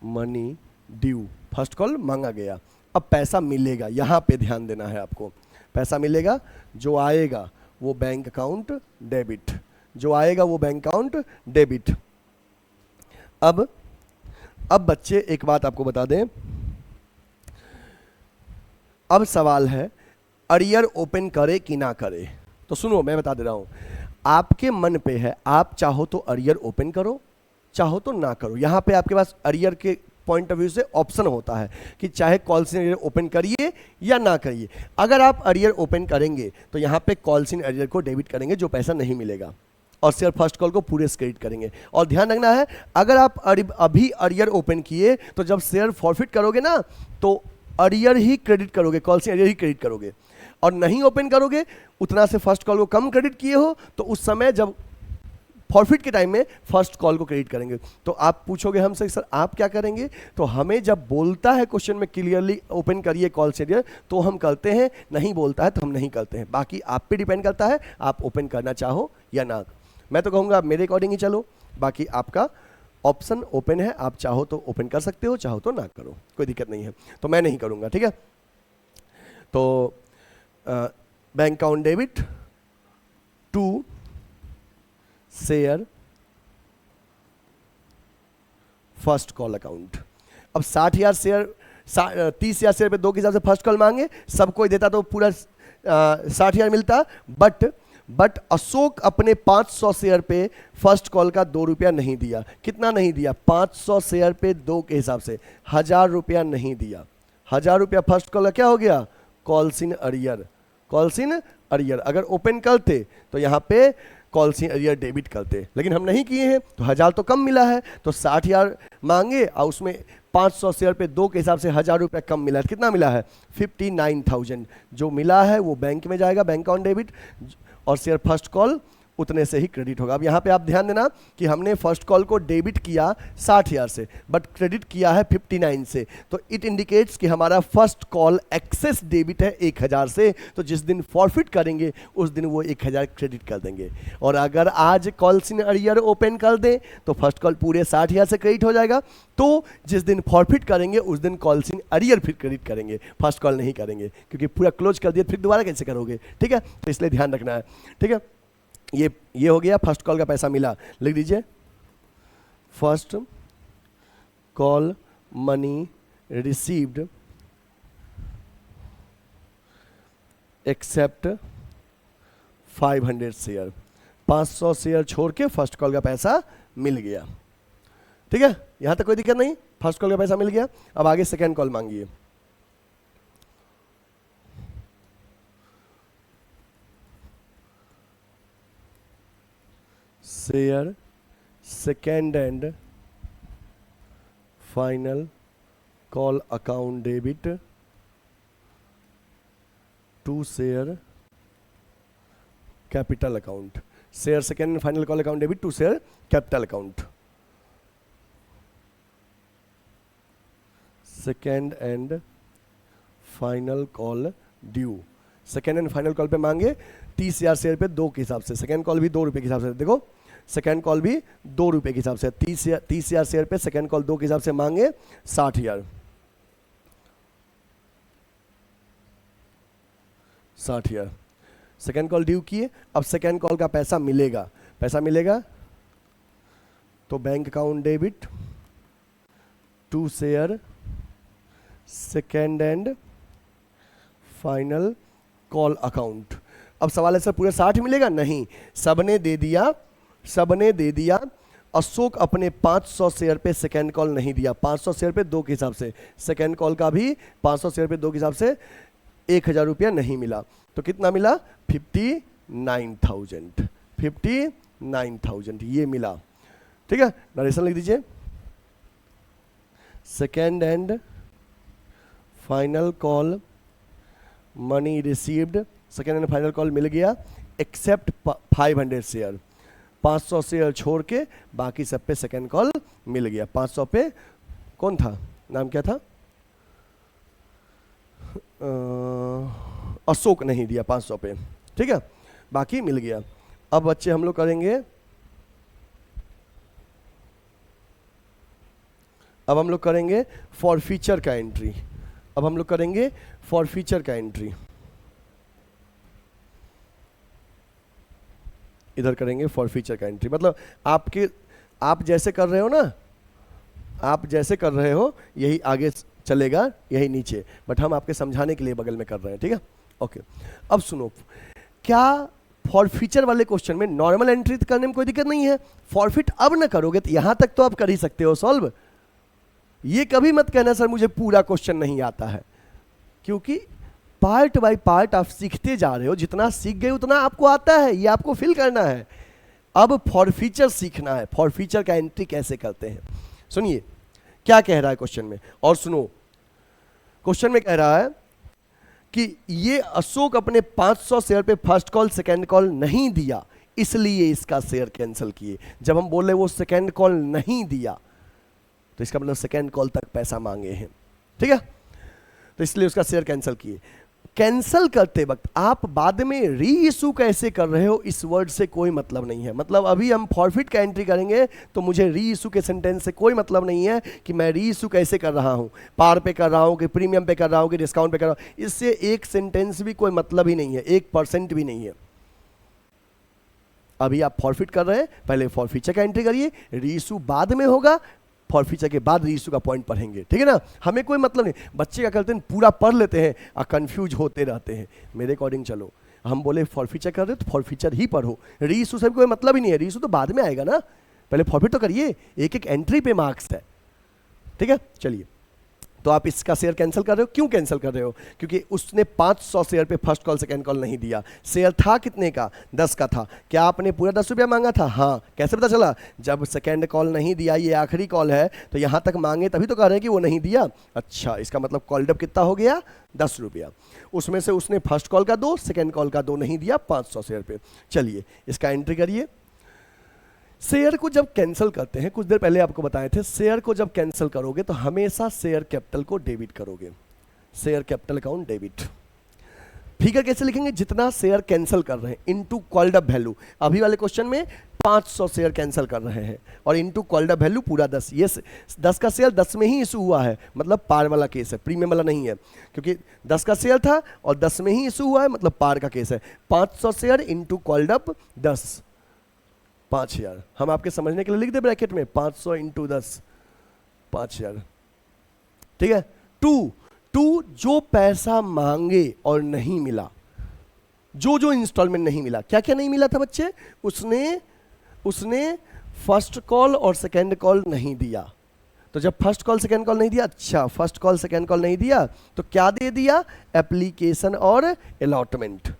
money due, first call मांगा गया। अब पैसा मिलेगा, यहां पे ध्यान देना है आपको। पैसा मिलेगा, जो आएगा वो बैंक अकाउंट डेबिट, जो आएगा वो बैंक अकाउंट डेबिट। अब बच्चे एक बात आपको बता दें, अब सवाल है अरियर ओपन करे कि ना करे। तो सुनो मैं बता दे रहा हूं, आपके मन पे है, आप चाहो तो अरियर ओपन करो, चाहो तो ना करो। यहां पे आपके पास अरियर के पॉइंट ऑफ व्यू से ऑप्शन होता है कि चाहे कॉल्सिन अरियर ओपन करिए या ना करिए। अगर आप अरियर ओपन करेंगे तो यहां पे कॉल्सिन अरियर को डेबिट करेंगे, जो पैसा नहीं मिलेगा, और शेयर फर्स्ट कॉल को पूरे क्रेडिट करेंगे। और ध्यान रखना है, अगर आप अभी अरियर ओपन किए तो जब शेयर फॉरफिट करोगे ना तो अरियर ही क्रेडिट करोगे, कॉल से अरियर ही क्रेडिट करोगे। और नहीं ओपन करोगे, उतना से फर्स्ट कॉल को कम क्रेडिट किए हो तो उस समय जब फॉरफिट के टाइम में फर्स्ट कॉल को क्रेडिट करेंगे। तो आप पूछोगे हमसे सर आप क्या करेंगे, तो हमें जब बोलता है क्वेश्चन में क्लियरली ओपन करिए कॉल शेड्यूल तो हम करते हैं, नहीं बोलता है तो हम नहीं करते हैं। बाकी आप पे डिपेंड करता है आप ओपन करना चाहो या ना। मैं तो कहूँगा मेरे अकॉर्डिंग ही चलो, बाकी आपका ऑप्शन ओपन है, आप चाहो तो ओपन कर सकते हो, चाहो तो ना करो, कोई दिक्कत नहीं है। तो मैं नहीं करूँगा, ठीक है। तो bank account debit to share first call account. अब 60,000 शेयर 30,000 शेयर पे 2 के हिसाब से फर्स्ट कॉल मांगे, सब कोई देता तो पूरा 60,000 मिलता, बट अशोक अपने 500 शेयर पे फर्स्ट कॉल का 2 रुपया नहीं दिया। कितना नहीं दिया? 500 शेयर पे 2 के हिसाब से 1,000 रुपया नहीं दिया। 1,000 रुपया फर्स्ट कॉल का क्या हो गया? Calls in arrear, calls in arrear. अगर ओपन करते तो यहाँ पे कॉल्स इन अरियर डेबिट करते, लेकिन हम नहीं किए हैं तो 1,000 तो कम मिला है, तो 60,000 मांगे और उसमें 500 शेयर पे 2 के हिसाब से 1,000 रुपया कम मिला है। कितना मिला है? 59,000। जो मिला है वो बैंक में जाएगा, बैंक अकाउंट डेबिट, और शेयर फर्स्ट कॉल उतने से ही क्रेडिट होगा। अब यहाँ पे आप ध्यान देना कि हमने फर्स्ट कॉल को डेबिट किया 60,000 से, बट क्रेडिट किया है 59 से, तो इट इंडिकेट्स कि हमारा फर्स्ट कॉल एक्सेस डेबिट है 1,000 से। तो जिस दिन फॉरफिट करेंगे उस दिन वो 1,000 क्रेडिट कर देंगे। और अगर आज कॉल्स इन अरियर ओपन कर दें तो फर्स्ट कॉल पूरे 60,000 से क्रेडिट हो जाएगा। तो जिस दिन फॉरफिट करेंगे उस दिन कॉल्स इन अरियर फिर क्रेडिट करेंगे, फर्स्ट कॉल नहीं करेंगे, क्योंकि पूरा क्लोज कर दिया फिर दोबारा कैसे करोगे, ठीक है। तो इसलिए ध्यान रखना है, ठीक है। ये हो गया, फर्स्ट कॉल का पैसा मिला। लिख दीजिए first call money received accept 500 share. 500 share छोड़ के फर्स्ट कॉल का पैसा मिल गया, ठीक है। यहां तक कोई दिक्कत नहीं, फर्स्ट कॉल का पैसा मिल गया। अब आगे सेकेंड कॉल मांगिए। Share second and final call account debit to share capital account. Share second and final call account debit to share capital account. Second and final call due. Second and final call पे मांगे 30,000 share पे 2 के हिसाब से। Second call भी 2 रुपए के हिसाब से, देखो सेकेंड कॉल भी 2 रुपए के हिसाब से। 30,000 शेयर पे सेकेंड कॉल 2 के हिसाब से मांगे 60,000। 60,000 सेकेंड कॉल ड्यू किए। अब सेकेंड कॉल का पैसा मिलेगा, पैसा मिलेगा तो bank account debit to share second and final call account. अब सवाल है सर पूरे 60 मिलेगा? नहीं, सबने दे दिया, सबने दे दिया। अशोक अपने 500 शेयर पे सेकेंड कॉल नहीं दिया, 500 शेयर पे 2 के हिसाब से। सेकेंड कॉल का भी 500 शेयर पे 2 के हिसाब से 1,000 रुपया नहीं मिला, तो कितना मिला? 59,000। 59,000 ये मिला, ठीक है। नरेशन लिख दीजिए। Second and final call money received, second and final call मिल गया एक्सेप्ट 500 शेयर। 500 शेयर छोड़ के बाकी सब पे सेकेंड कॉल मिल गया। 500 पे कौन था, नाम क्या था? अशोक नहीं दिया 500 पे, ठीक है, बाकी मिल गया। अब बच्चे हम लोग करेंगे, अब हम लोग करेंगे फॉर फीचर का एंट्री। अब हम लोग करेंगे फॉर फीचर का एंट्री, इधर करेंगे फॉर फीचर का एंट्री। मतलब आप जैसे कर रहे हो ना, आप जैसे कर रहे हो यही आगे चलेगा, यही नीचे, बट हम आपके समझाने के लिए बगल में कर रहे हैं, ठीक है। ओके, अब सुनो, क्या फॉर फीचर वाले क्वेश्चन में नॉर्मल एंट्री करने में कोई दिक्कत नहीं है? फॉरफिट अब ना करोगे तो यहां तक तो आप कर ही सकते हो सॉल्व। ये कभी मत कहना सर मुझे पूरा क्वेश्चन नहीं आता है, क्योंकि पार्ट बाय पार्ट आप सीखते जा रहे हो। जितना सीख गए उतना आपको आता है, ये आपको फील करना है। अब फॉर फीचर सीखना है, फॉर फीचर का एंट्री कैसे करते हैं। सुनिए क्या कह रहा है क्वेश्चन में, और सुनो क्वेश्चन में कह रहा है कि ये अशोक अपने 500 शेयर पे फर्स्ट कॉल सेकेंड कॉल नहीं दिया, इसलिए इसका शेयर कैंसिल किए। जब हम बोले वो सेकेंड कॉल नहीं दिया तो इसका मतलब सेकेंड कॉल तक पैसा मांगे हैं, ठीक है, तो इसलिए उसका शेयर कैंसिल किए। कैंसिल करते वक्त आप बाद में री इशू कैसे कर रहे हो इस वर्ड से कोई मतलब नहीं है। मतलब अभी हम फॉरफिट का एंट्री करेंगे तो मुझे री इशू के सेंटेंस से कोई मतलब नहीं है कि मैं री इशू कैसे कर रहा हूं, पार पे कर रहा हूं कि प्रीमियम पे कर रहा हूं कि डिस्काउंट पे कर रहा हूं, इससे एक सेंटेंस भी कोई मतलब ही नहीं है, 1% भी नहीं है। अभी आप फॉरफिट कर रहे हैं, पहले फॉरफीचर का एंट्री करिए, री इशू बाद में होगा, फॉरफीचर के बाद री इशू का पॉइंट पढ़ेंगे, ठीक है ना। हमें कोई मतलब नहीं, बच्चे क्या करते हैं पूरा पढ़ लेते हैं और कंफ्यूज होते रहते हैं। मेरे अकॉर्डिंग चलो, हम बोले फॉरफीचर कर रहे हो तो फॉरफीचर ही पढ़ो, री इशू से कोई मतलब ही नहीं है, री इशू तो बाद में आएगा ना, पहले फॉरफिट तो करिए, एक एक एंट्री पे मार्क्स है, ठीक है। चलिए, तो आप इसका शेयर कैंसिल कर रहे हो, क्यों कैंसिल कर रहे हो? क्योंकि उसने 500 शेयर पे फर्स्ट कॉल सेकंड कॉल नहीं दिया। शेयर था कितने का? 10 का था। क्या आपने पूरा 10 रुपया मांगा था? हाँ। कैसे पता चला? जब सेकंड कॉल नहीं दिया, ये आखिरी कॉल है, तो यहाँ तक मांगे तभी तो कह रहे हैं कि वो नहीं दिया। अच्छा, इसका मतलब कॉल डब कितना हो गया? 10 रुपया। उसमें से उसने फर्स्ट कॉल का 2, सेकेंड कॉल का 2 नहीं दिया 500 शेयर पे। चलिए, इसका एंट्री करिए। शेयर को जब कैंसिल करते हैं, कुछ देर पहले आपको बताए थे, शेयर को जब कैंसिल करोगे तो हमेशा शेयर कैपिटल को डेबिट करोगे, share capital account debit. Figure कैसे लिखेंगे? जितना शेयर कैंसिल कर रहे हैं इनटू कॉल्ड अप वैल्यू। अभी वाले क्वेश्चन में 500 शेयर कैंसिल कर रहे हैं और इनटू कॉल्ड अप वैल्यू पूरा 10। ये 10 का शेयर 10 में ही इशू हुआ है, मतलब पार वाला केस है, प्रीमियम वाला नहीं है, क्योंकि 10 का शेयर था और 10 में ही इशू हुआ है, मतलब पार का केस है। 500 शेयर इनटू कॉल्ड अप 10, 5000। हम आपके समझने के लिए लिख दे ब्रैकेट में 500 इंटू 10, 5000, ठीक है। टू जो पैसा मांगे और नहीं मिला, जो इंस्टॉलमेंट नहीं मिला, क्या क्या नहीं मिला था बच्चे? उसने फर्स्ट कॉल और सेकेंड कॉल नहीं दिया। तो जब फर्स्ट कॉल सेकेंड कॉल नहीं दिया, अच्छा फर्स्ट कॉल सेकेंड कॉल नहीं दिया तो क्या दे दिया? एप्लीकेशन और अलॉटमेंट।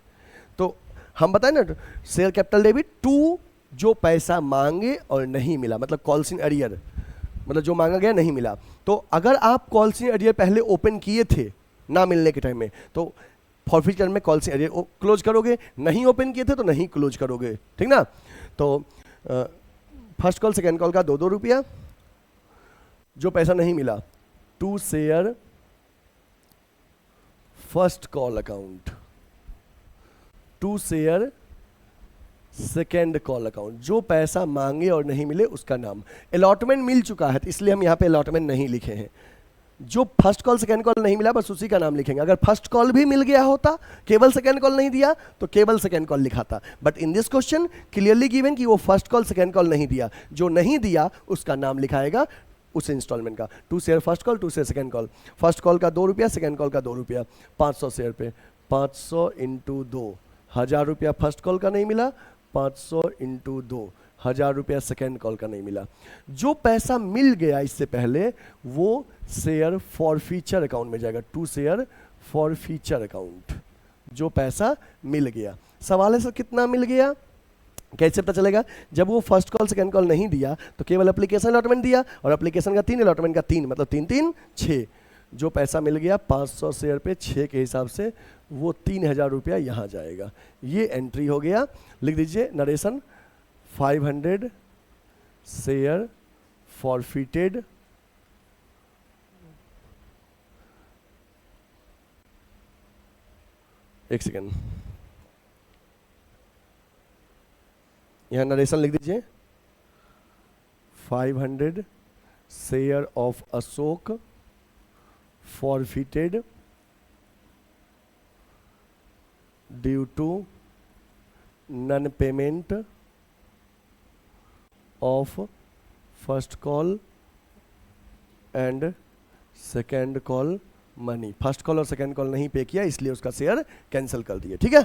तो हम बताए ना, शेयर कैपिटल डेबिट, टू जो पैसा मांगे और नहीं मिला, मतलब कॉल्स इन अरियर, मतलब जो मांगा गया नहीं मिला। तो अगर आप कॉल्स इन अरियर पहले ओपन किए थे ना मिलने के टाइम में, तो फॉरफिचर में कॉल्स इन अरियर क्लोज करोगे, नहीं ओपन किए थे तो नहीं क्लोज करोगे, ठीक ना। तो फर्स्ट कॉल सेकेंड कॉल का 2-2 रुपया, जो पैसा नहीं मिला, to share first call account, to share second call account, जो पैसा मांगे और नहीं मिले उसका नाम। अलॉटमेंट मिल चुका है तो इसलिए हम यहाँ पे अलॉटमेंट नहीं लिखे हैं। जो फर्स्ट कॉल सेकेंड कॉल नहीं मिला बस उसी का नाम लिखेंगे। अगर फर्स्ट कॉल भी मिल गया होता, केवल सेकेंड कॉल नहीं दिया, तो केवल सेकेंड कॉल लिखा था। But in this question clearly given कि वो फर्स्ट कॉल सेकेंड कॉल नहीं दिया, जो नहीं दिया उसका नाम लिखाएगा उस इंस्टॉलमेंट का। To share first call, to share second call. First call का 2 रुपया, सेकेंड कॉल का 2 रुपया, 500 शेयर पे 500 इंटू 2, 1000 रुपया फर्स्ट कॉल का नहीं मिला, 500 इंटू 2, 1000 रुपया सेकेंड कॉल का नहीं मिला। जो पैसा मिल गया इससे पहले वो शेयर फॉरफीचर अकाउंट में जाएगा, टू शेयर फॉरफीचर अकाउंट, जो पैसा मिल गया। सवाल है सर कितना मिल गया, कैसे पता चलेगा? जब वो फर्स्ट कॉल सेकेंड कॉल नहीं दिया तो केवल एप्लीकेशन अलॉटमेंट दिया, और एप्लीकेशन का 3, अलॉटमेंट का 3, मतलब 3 3 6। जो पैसा मिल गया 500 शेयर पे 6 के हिसाब से, वो 3000 रुपया यहाँ जाएगा। ये एंट्री हो गया। लिख दीजिए नरेशन, 500 शेयर फॉरफिटेड, एक सेकेंड, यहाँ नरेशन लिख दीजिए, 500 share of Ashok forfeited due to non-payment of first call and second call money। First call और सेकेंड कॉल नहीं पे किया इसलिए उसका शेयर कैंसिल कर दिए, ठीक है।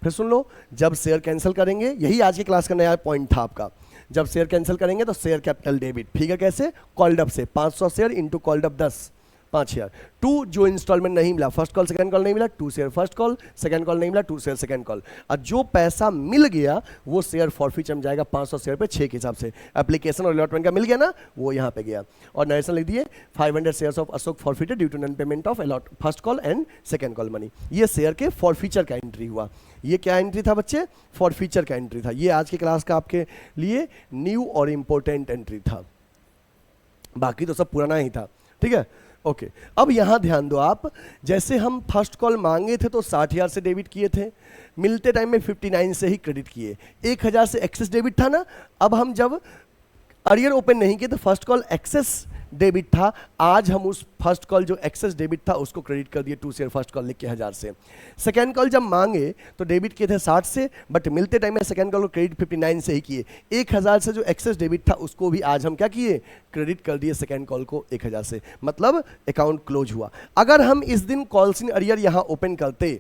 फिर सुन लो, जब शेयर कैंसिल करेंगे, यही आज की क्लास का नया पॉइंट था आपका, जब शेयर कैंसिल करेंगे तो शेयर कैपिटल डेबिट। फिगर कैसे? कॉल्ड अप से 500 शेयर इंटू कॉल्ड अप 10, 5,000। 2 जो इंस्टॉलमेंट नहीं मिला, फर्स्ट कॉल सेकंड कॉल नहीं मिला, 2 share first call, second call नहीं मिला, 2 शेयर सेकंड कॉल। और जो पैसा मिल गया वो शेयर फॉरफीचर में जाएगा 500 शेयर पे 6 के हिसाब से। एप्लीकेशन और अलॉटमेंट का मिल गया ना, वो यहाँ पे गया। और नरेशन लिख दिए 500 shares of Ashok forfeited due to non payment of allot first call and second call money. ये शेयर के फॉरफीचर का एंट्री हुआ। ये क्या एंट्री था बच्चे? फॉरफीचर का एंट्री था। ये आज की क्लास का आपके लिए न्यू और इंपॉर्टेंट एंट्री था, बाकी तो सब पुराना ही था। ठीक है, ओके। अब यहां ध्यान दो आप, जैसे हम फर्स्ट कॉल मांगे थे तो 60,000 से डेबिट किए थे, मिलते टाइम में 59 से ही क्रेडिट किए, 1,000 से एक्सेस डेबिट था ना। अब हम जब अरियर ओपन नहीं किए तो फर्स्ट कॉल एक्सेस डेबिट था, आज हम उस फर्स्ट कॉल जो एक्सेस डेबिट था उसको क्रेडिट कर दिए 2 शेयर फर्स्ट कॉल लिख के 1000 से। सेकंड कॉल जब मांगे तो डेबिट किए थे 60 से, बट मिलते टाइम में सेकंड कॉल को क्रेडिट 59 से ही किए। 1000 से जो एक्सेस डेबिट था उसको भी आज हम क्या किए? क्रेडिट कर दिए सेकंड कॉल को 1000 से, मतलब अकाउंट क्लोज हुआ। अगर हम इस दिन कॉल्स इन अरियर यहाँ ओपन करते,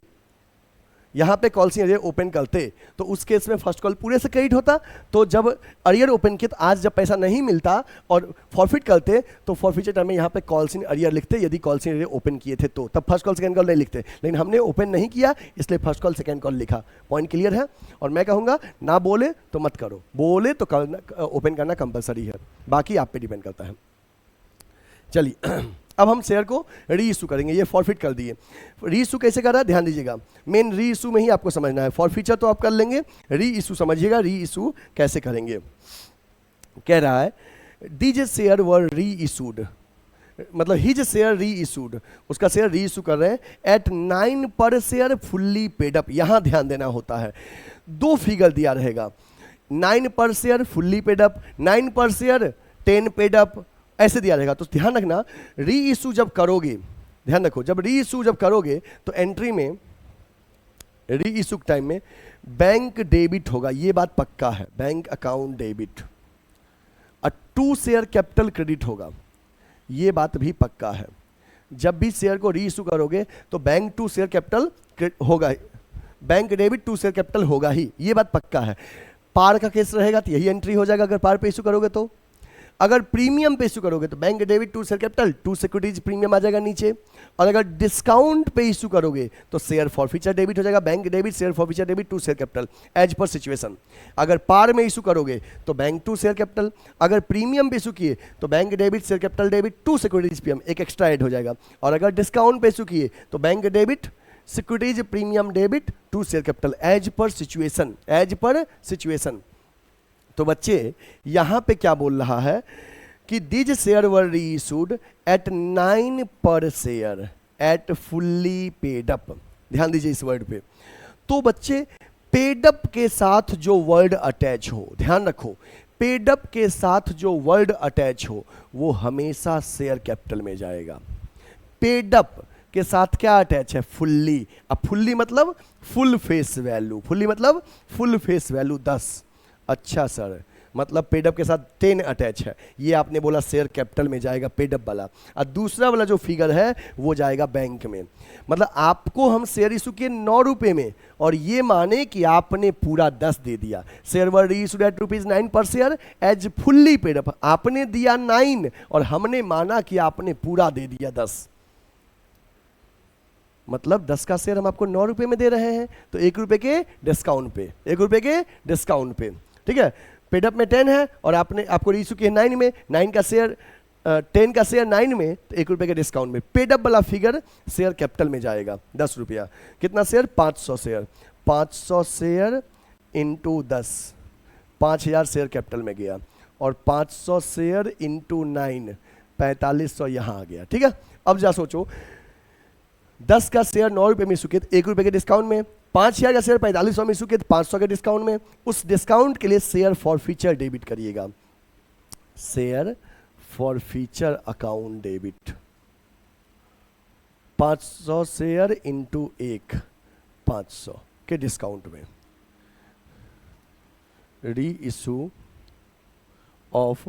यहाँ पे कॉल्स इन अरियर ओपन करते तो उस केस में फर्स्ट कॉल पूरे से क्रेडिट होता। तो जब अरियर ओपन किया तो आज जब पैसा नहीं मिलता और फॉरफिट करते तो फॉरफीचर टाइम में यहाँ पे कॉल्स इन अरियर लिखते, यदि कॉल्स इन अरियर ओपन किए थे तो तब फर्स्ट कॉल सेकंड कॉल नहीं लिखते। लेकिन हमने ओपन नहीं किया इसलिए फर्स्ट कॉल सेकंड कॉल लिखा। पॉइंट क्लियर है? और मैं कहूँगा ना बोले तो मत करो, बोले तो ओपन करना कंपलसरी है, बाकी आप पे डिपेंड करता है। चलिए अब हम शेयर को री इशू करेंगे। ये फॉरफिट कर दिए। री इशू कैसे कर रहा है ध्यान दीजिएगा, मेन री इशू में ही आपको समझना है। फॉरफीचर तो आप कर लेंगे, री इशू समझिएगा, री इशू कैसे करेंगे। कह रहा है दीज शेयर वर री इशूड, मतलब हिज शेयर री इशूड, उसका शेयर री इशू कर रहे हैं एट 9 पर शेयर फुल्ली पेड अप। यहां ध्यान देना होता है, 2 फिगर दिया रहेगा, 9 पर शेयर फुल्ली पेड अप, 9 पर शेयर 10 पेड अप, ऐसे दिया रहेगा। तो ध्यान रखना, री इशू जब करोगे, ध्यान रखो, जब री इशू जब करोगे तो एंट्री में री इशू टाइम में बैंक डेबिट होगा, ये बात पक्का है, बैंक अकाउंट डेबिट। और 2 शेयर कैपिटल क्रेडिट होगा, ये बात भी पक्का है। जब भी शेयर को री इशू करोगे तो बैंक 2 शेयर कैपिटल होगा, बैंक डेबिट 2 शेयर कैपिटल होगा ही, ये बात पक्का है। पार का केस रहेगा तो यही एंट्री हो जाएगा अगर पार पे इशू करोगे तो। अगर प्रीमियम पे इशू करोगे तो bank debit 2 share capital 2 securities premium आ जाएगा नीचे। और अगर डिस्काउंट पे इशू करोगे तो शेयर फॉरफीचर डेबिट हो जाएगा, bank debit share forfeiture debit 2 share capital as per situation. अगर पार में इशू करोगे तो बैंक 2 शेयर कैपिटल, अगर प्रीमियम पे इशू किए तो bank debit share capital debit 2 securities premium, एक एक्स्ट्रा ऐड हो जाएगा। और अगर डिस्काउंट पे इशू किए तो bank debit securities premium debit 2 share capital as per situation, as per situation. तो बच्चे यहां पे क्या बोल रहा है कि दीज शेयर वर री इशूड एट 9 पर share eight fully paid up. ध्यान दीजिए इस वर्ड पे। तो बच्चे पेड अप के साथ जो वर्ड अटैच हो, ध्यान रखो, पेड अप के साथ जो वर्ड अटैच हो वो हमेशा शेयर कैपिटल में जाएगा। पेड अप के साथ क्या अटैच है? फुल्ली। अब फुल्ली मतलब फुल फेस वैल्यू, फुल्ली मतलब फुल फेस वैल्यू 10। अच्छा सर, मतलब पेडअप के साथ 10 अटैच है, ये आपने बोला शेयर कैपिटल में जाएगा पेडअप वाला। और दूसरा वाला जो फिगर है वो जाएगा बैंक में। मतलब आपको हम शेयर इशू किए 9 रुपये में और ये माने कि आपने पूरा 10 दे दिया। शेयर वर री इशूड एट ₹9 पर शेयर एज फुल्ली पेडअप, आपने दिया 9 और हमने माना कि आपने पूरा दे दिया 10। मतलब 10 का शेयर हम आपको 9 रुपये में दे रहे हैं तो 1 रुपये के डिस्काउंट पे, 1 रुपये के डिस्काउंट पे। ठीक है, पेडअप में 10 है और आपने आपको री इशू किया 9 में, 9 का शेयर 10 का शेयर 9 में तो 1 रुपये के डिस्काउंट में। पेडअप वाला फिगर शेयर कैपिटल में जाएगा 10 रुपया। कितना share? 500 share, 500 share into 10, 5000 share capital में गया और 500 शेयर इंटू 9, 4500 यहाँ आ गया। ठीक है, अब जा सोचो 10 का शेयर 9 रुपये में इशू किए 1 रुपये के डिस्काउंट में, 5000 का शेयर 4500 में इशू किए 500 के डिस्काउंट में। उस डिस्काउंट के लिए शेयर फॉरफीचर डेबिट करिएगा, share forfeiture account debit. 500 share into 1, 500 के डिस्काउंट में। री issue of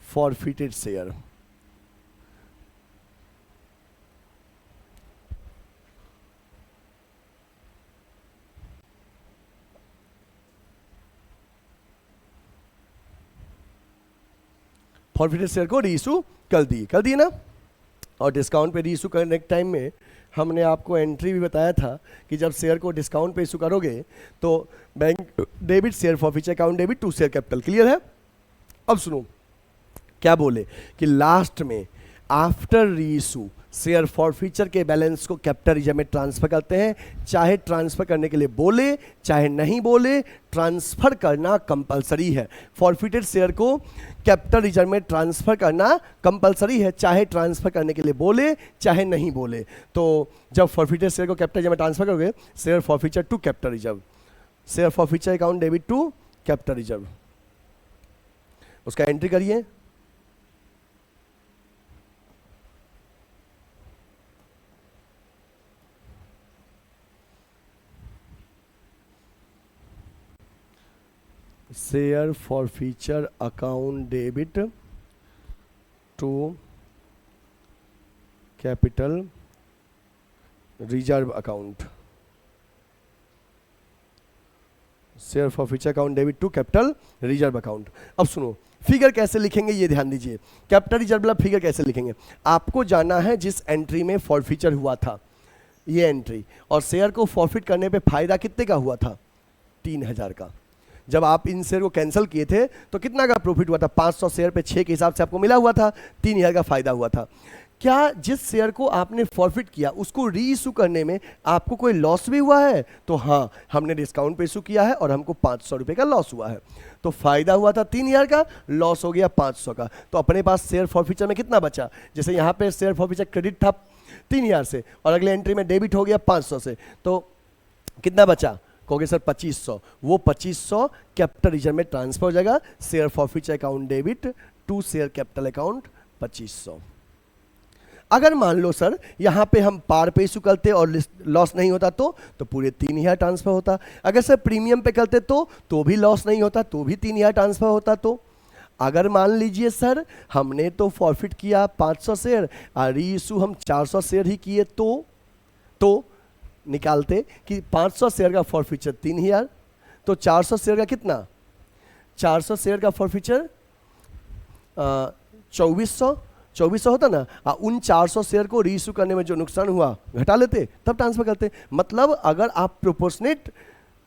forfeited share, forfeited share को री इशू कर दिए ना। और डिस्काउंट पे रीइशू करने के टाइम में हमने आपको एंट्री भी बताया था कि जब शेयर को डिस्काउंट पे इशू करोगे तो bank debit share forfeiture account debit to share capital. Clear है? अब सुनो क्या बोले कि लास्ट में आफ्टर रीइशू शेयर फॉरफीचर के बैलेंस को कैपिटल रिजर्व में ट्रांसफर करते हैं। चाहे ट्रांसफर करने के लिए बोले चाहे नहीं बोले, ट्रांसफर करना कंपलसरी है। फॉरफिटेड शेयर को कैपिटल रिजर्व में ट्रांसफर करना कंपलसरी है, चाहे ट्रांसफर करने के लिए बोले चाहे नहीं बोले। तो जब फॉरफिटेड शेयर को कैपिटल रिजर्व में ट्रांसफर करोगे, share forfeiture to capital reserve, share forfeiture account debit to capital reserve, उसका एंट्री करिए। Share forfeiture account debit to capital reserve account, share forfeiture account debit to capital reserve account. अब सुनो figure कैसे लिखेंगे ये ध्यान दीजिए। कैपिटल रिजर्व वाला फिगर कैसे लिखेंगे, आपको जाना है जिस एंट्री में फॉरफीचर हुआ था ये एंट्री, और शेयर को फॉरफिट करने पे फायदा कितने का हुआ था, 3000 का। जब आप इन शेयर को कैंसिल किए थे तो कितना का प्रॉफिट हुआ था, 500 शेयर पे 6 के हिसाब से आपको मिला हुआ था, 3000 का फायदा हुआ था। क्या जिस शेयर को आपने फॉरफिट किया उसको री इशू करने में आपको कोई लॉस भी हुआ है? तो हाँ, हमने डिस्काउंट पे इशू किया है और हमको 500 रुपये का लॉस हुआ है। तो फायदा हुआ था 3000 का, लॉस हो गया 500 का। तो अपने पास शेयर फॉरफीचर में कितना बचा, जैसे यहाँ पे शेयर फॉरफीचर क्रेडिट था 3000 से और अगले एंट्री में डेबिट हो गया 500 से, तो कितना बचा, कहोगे सर 2500। वो 2500 कैपिटल रिजर्व में ट्रांसफर हो जाएगा, share forfeiture account debit to share capital account 2500। अगर मान लो सर यहाँ पे हम पार पे इशू करते और लॉस नहीं होता तो पूरे 3000 ट्रांसफर होता। अगर सर प्रीमियम पे करते तो भी लॉस नहीं होता, तो भी 3000 ट्रांसफर होता। तो अगर मान लीजिए सर हमने तो फॉरफिट किया 500 शेयर और री इशू हम 400 शेयर ही किए, तो निकालते कि 500 शेयर का फॉरफीचर 3000, तो 400 शेयर का कितना, 400 शेयर का फॉरफीचर 2400 होता ना। उन 400 शेयर को रीइशू करने में जो नुकसान हुआ घटा लेते, तब ट्रांसफर करते। मतलब अगर आप प्रोपोर्शनेट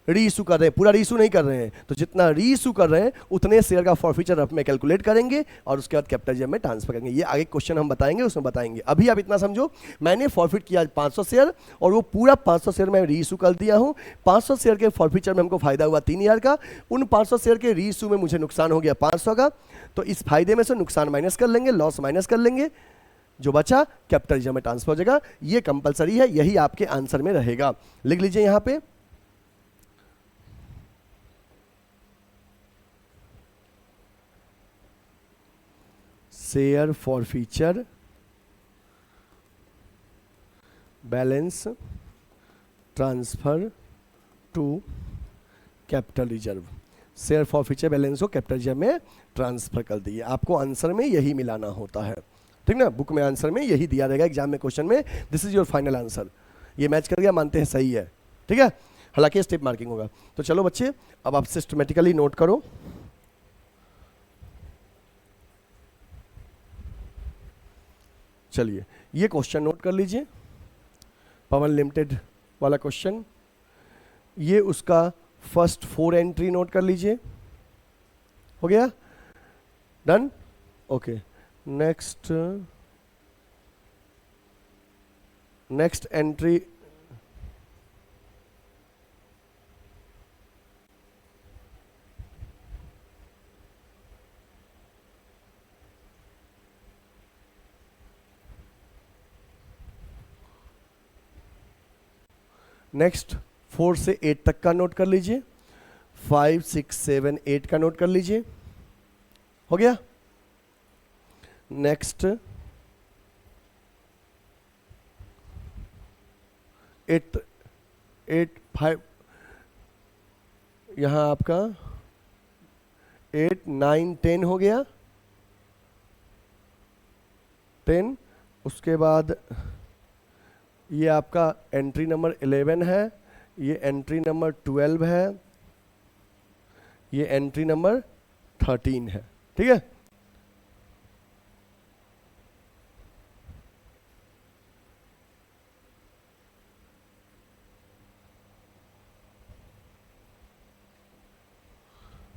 रीइशू कर रहे हैं, पूरा रीइशू नहीं कर रहे हैं, तो जितना रीइशू कर रहे हैं उतने शेयर का फॉरफीचर में कैलकुलेट करेंगे और उसके बाद कैपिटल रिजर्व में ट्रांसफर करेंगे। ये आगे क्वेश्चन हम बताएंगे, उसमें बताएंगे। अभी आप इतना समझो, मैंने फॉरफिट किया 500 शेयर और वो पूरा 500 शेयर में रीइशू कर दिया हूँ। 500 शेयर के फॉरफीचर में हमको फायदा हुआ 3000 का, उन 500 शेयर के रीइशू में मुझे नुकसान हो गया 500 का। तो इस फायदे में से नुकसान माइनस कर लेंगे, लॉस माइनस कर लेंगे, जो बचा कैपिटल रिजर्व में ट्रांसफर हो जाएगा। ये कंपलसरी है, यही आपके आंसर में रहेगा। लिख लीजिए यहाँ पे, share forfeiture balance transfer to capital reserve, share forfeiture balance को कैपिटल रिजर्व में ट्रांसफर कर दिए। आपको आंसर में यही मिलाना होता है, ठीक ना। बुक में आंसर में यही दिया रहेगा, एग्जाम में क्वेश्चन में this is your final answer. ये मैच कर गया, मानते हैं सही है, ठीक है। हालांकि स्टेप मार्किंग होगा। तो चलो बच्चे, अब आप सिस्टमेटिकली नोट करो। चलिए ये क्वेश्चन नोट कर लीजिए, पवन लिमिटेड वाला क्वेश्चन। ये उसका फर्स्ट 4 एंट्री नोट कर लीजिए। हो गया, done, okay. Next entry next 4 से 8 तक का नोट कर लीजिए, 5, 6, 7, 8 का नोट कर लीजिए। हो गया। नेक्स्ट 8, 5 यहां आपका 8, 9, 10 हो गया, 10। उसके बाद ये आपका एंट्री नंबर 11 है, ये एंट्री नंबर 12 है, ये एंट्री नंबर 13 है, ठीक है।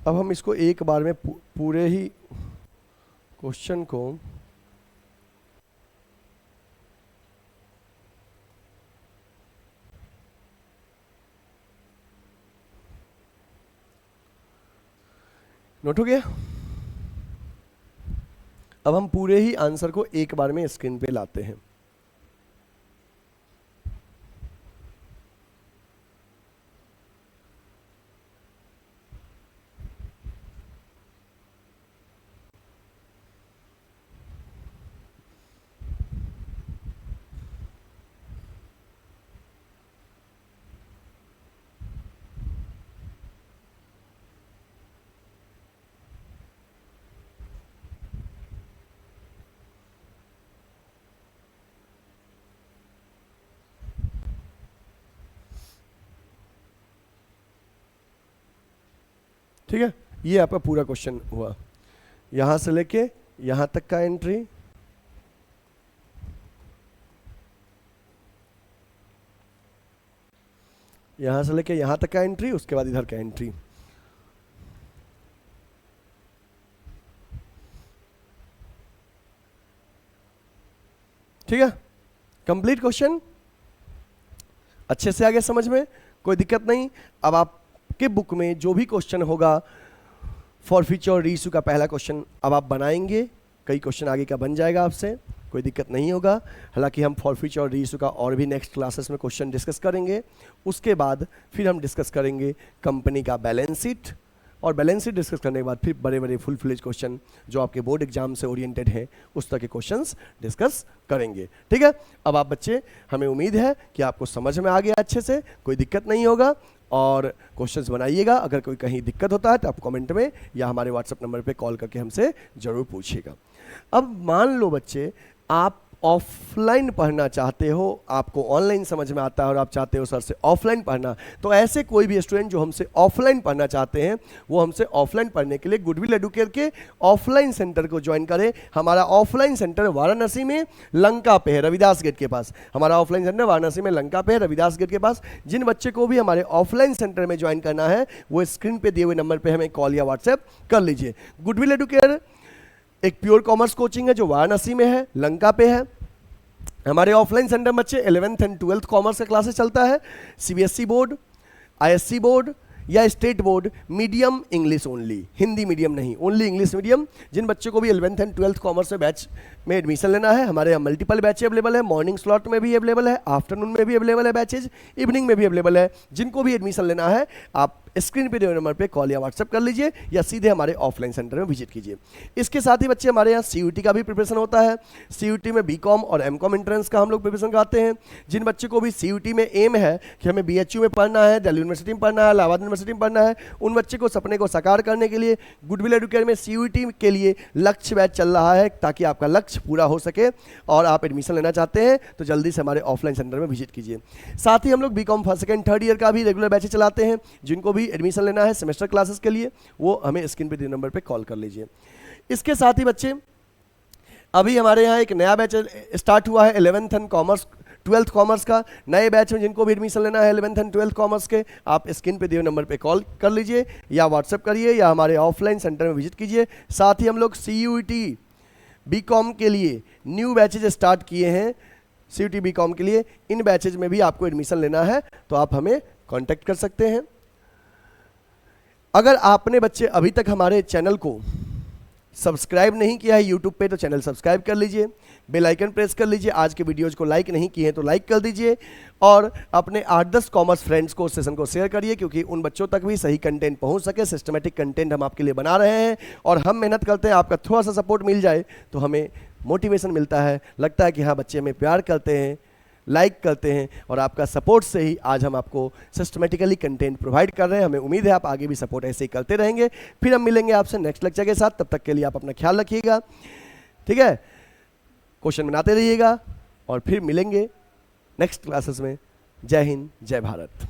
अब हम इसको एक बार में पूरे ही क्वेश्चन को नोट हो गया। अब हम पूरे ही आंसर को एक बार में स्क्रीन पे लाते हैं। ठीक है, ये आपका पूरा क्वेश्चन हुआ, यहां से लेके यहां तक का एंट्री, यहां से लेके यहां तक का एंट्री, उसके बाद इधर का एंट्री। ठीक है, कंप्लीट क्वेश्चन, अच्छे से आ गया समझ में, कोई दिक्कत नहीं। अब आपके बुक में जो भी क्वेश्चन होगा फॉर फ्यूचर और रीइश्यू का पहला क्वेश्चन अब आप बनाएंगे, कई क्वेश्चन आगे का बन जाएगा आपसे, कोई दिक्कत नहीं होगा। हालांकि हम फॉर फ्यूचर और रीइश्यू का और भी नेक्स्ट क्लासेस में क्वेश्चन डिस्कस करेंगे। उसके बाद फिर हम डिस्कस करेंगे कंपनी का बैलेंस शीट, और बैलेंस शीट डिस्कस करने के बाद फिर बड़े बड़े फुल फ्लेज क्वेश्चन जो आपके बोर्ड एग्जाम से ओरिएंटेड हैं उस तरह के क्वेश्चंस डिस्कस करेंगे। ठीक है, अब आप बच्चे, हमें उम्मीद है कि आपको समझ में आ गया अच्छे से, कोई दिक्कत नहीं होगा, और क्वेश्चंस बनाइएगा। अगर कोई कहीं दिक्कत होता है तो आप कमेंट में या हमारे व्हाट्सएप नंबर पे कॉल करके हमसे ज़रूर पूछिएगा। अब मान लो बच्चे आप ऑफलाइन पढ़ना चाहते हो, आपको ऑनलाइन समझ में आता है और आप चाहते हो सर से ऑफलाइन पढ़ना, तो ऐसे कोई भी स्टूडेंट जो हमसे ऑफलाइन पढ़ना चाहते हैं वो हमसे ऑफलाइन पढ़ने के लिए गुडविल एडुकेयर के ऑफलाइन सेंटर को ज्वाइन करें। हमारा ऑफलाइन सेंटर वाराणसी में लंका पे है, रविदास गेट के पास। हमारा ऑफलाइन सेंटर वाराणसी में लंका पे है, रविदास गेट के पास। जिन बच्चे को भी हमारे ऑफलाइन सेंटर में ज्वाइन करना है वो स्क्रीन पे दिए हुए नंबर पर हमें कॉल या व्हाट्सएप कर लीजिए। गुडविल एडुकेयर एक प्योर कॉमर्स कोचिंग है जो वाराणसी में है, लंका पे है। हमारे ऑफलाइन सेंटर बच्चे 11th एंड 12th कॉमर्स का क्लासेस चलता है, सीबीएसई बोर्ड, आईएससी बोर्ड या state board, medium English only, Hindi medium नहीं, ओनली इंग्लिश मीडियम। जिन बच्चों को भी 11th एंड 12th कॉमर्स में बैच में एडमिशन लेना है, हमारे यहाँ मल्टीपल बैच अवेलेबल है, मॉर्निंग स्लॉट में भी अवेलेबल है, आफ्टरनून में भी अवेलेबल है बैचेज, इवनिंग में भी अवेलेबल है। जिनको भी एडमिशन लेना है आप स्क्रीन पे दिए नंबर पे कॉल या व्हाट्सएप कर लीजिए या सीधे हमारे ऑफलाइन सेंटर में विजिट कीजिए। इसके साथ ही बच्चे हमारे यहाँ सीयूटी का भी प्रिपरेशन होता है। सीयूटी में बीकॉम और एमकॉम एंट्रेंस का हम लोग प्रिपरेशन कराते हैं। जिन बच्चे को भी सीयूटी में एम है कि हमें बीएचयू में पढ़ना है, दिल्ली यूनिवर्सिटी में पढ़ना है, इलाहाबाद यूनिवर्सिटी में पढ़ना है, उन बच्चे को सपने को साकार करने के लिए गुडविल एडुकेयर में सीयूटी के लिए लक्ष्य बैच चल रहा है, ताकि आपका लक्ष्य पूरा हो सके और आप एडमिशन लेना चाहते हैं तो जल्दी से हमारे ऑफलाइन सेंटर में विजिट कीजिए। साथ ही हम लोग BCom first second third year का भी रेगुलर बैचेज चलाते हैं। जिनको भी एडमिशन लेना है सेमेस्टर क्लासेस के लिए वो हमें स्क्रीन पे दिए नंबर पे कॉल कर लीजिए। इसके साथ ही बच्चे अभी हमारे यहाँ एक नया बैच स्टार्ट हुआ है 11th एंड 12th कॉमर्स का। नए बैच में जिनको भी एडमिशन लेना है 11th एंड 12th कॉमर्स के, आप स्क्रीन पे दिए नंबर पे कॉल कर लीजिए या व्हाट्सएप करिए या हमारे ऑफलाइन सेंटर में विजिट कीजिए। साथ ही हम लोग सीयूटी बीकॉम के लिए न्यू बैचेज स्टार्ट किए हैं। सीयूटी बीकॉम के लिए इन बैचेज में भी आपको एडमिशन लेना है तो आप हमें कॉन्टैक्ट कर सकते हैं। अगर आपने बच्चे अभी तक हमारे चैनल को सब्सक्राइब नहीं किया है यूट्यूब पे तो चैनल सब्सक्राइब कर लीजिए, बेल आइकन प्रेस कर लीजिए। आज के वीडियोज़ को लाइक नहीं किए हैं तो लाइक कर दीजिए और अपने 8-10 कॉमर्स फ्रेंड्स को सेशन को शेयर करिए, क्योंकि उन बच्चों तक भी सही कंटेंट पहुंच सके। सिस्टमेटिक कंटेंट हम आपके लिए बना रहे हैं और हम मेहनत करते हैं, आपका थोड़ा सा सपोर्ट मिल जाए तो हमें मोटिवेशन मिलता है, लगता है कि हाँ बच्चे हमें प्यार करते हैं, लाइक करते हैं और आपका सपोर्ट से ही आज हम आपको सिस्टमेटिकली कंटेंट प्रोवाइड कर रहे हैं। हमें उम्मीद है आप आगे भी सपोर्ट ऐसे ही करते रहेंगे। फिर हम मिलेंगे आपसे नेक्स्ट लेक्चर के साथ, तब तक के लिए आप अपना ख्याल रखिएगा, ठीक है। क्वेश्चन बनाते रहिएगा और फिर मिलेंगे नेक्स्ट क्लासेस में। जय हिंद, जय भारत।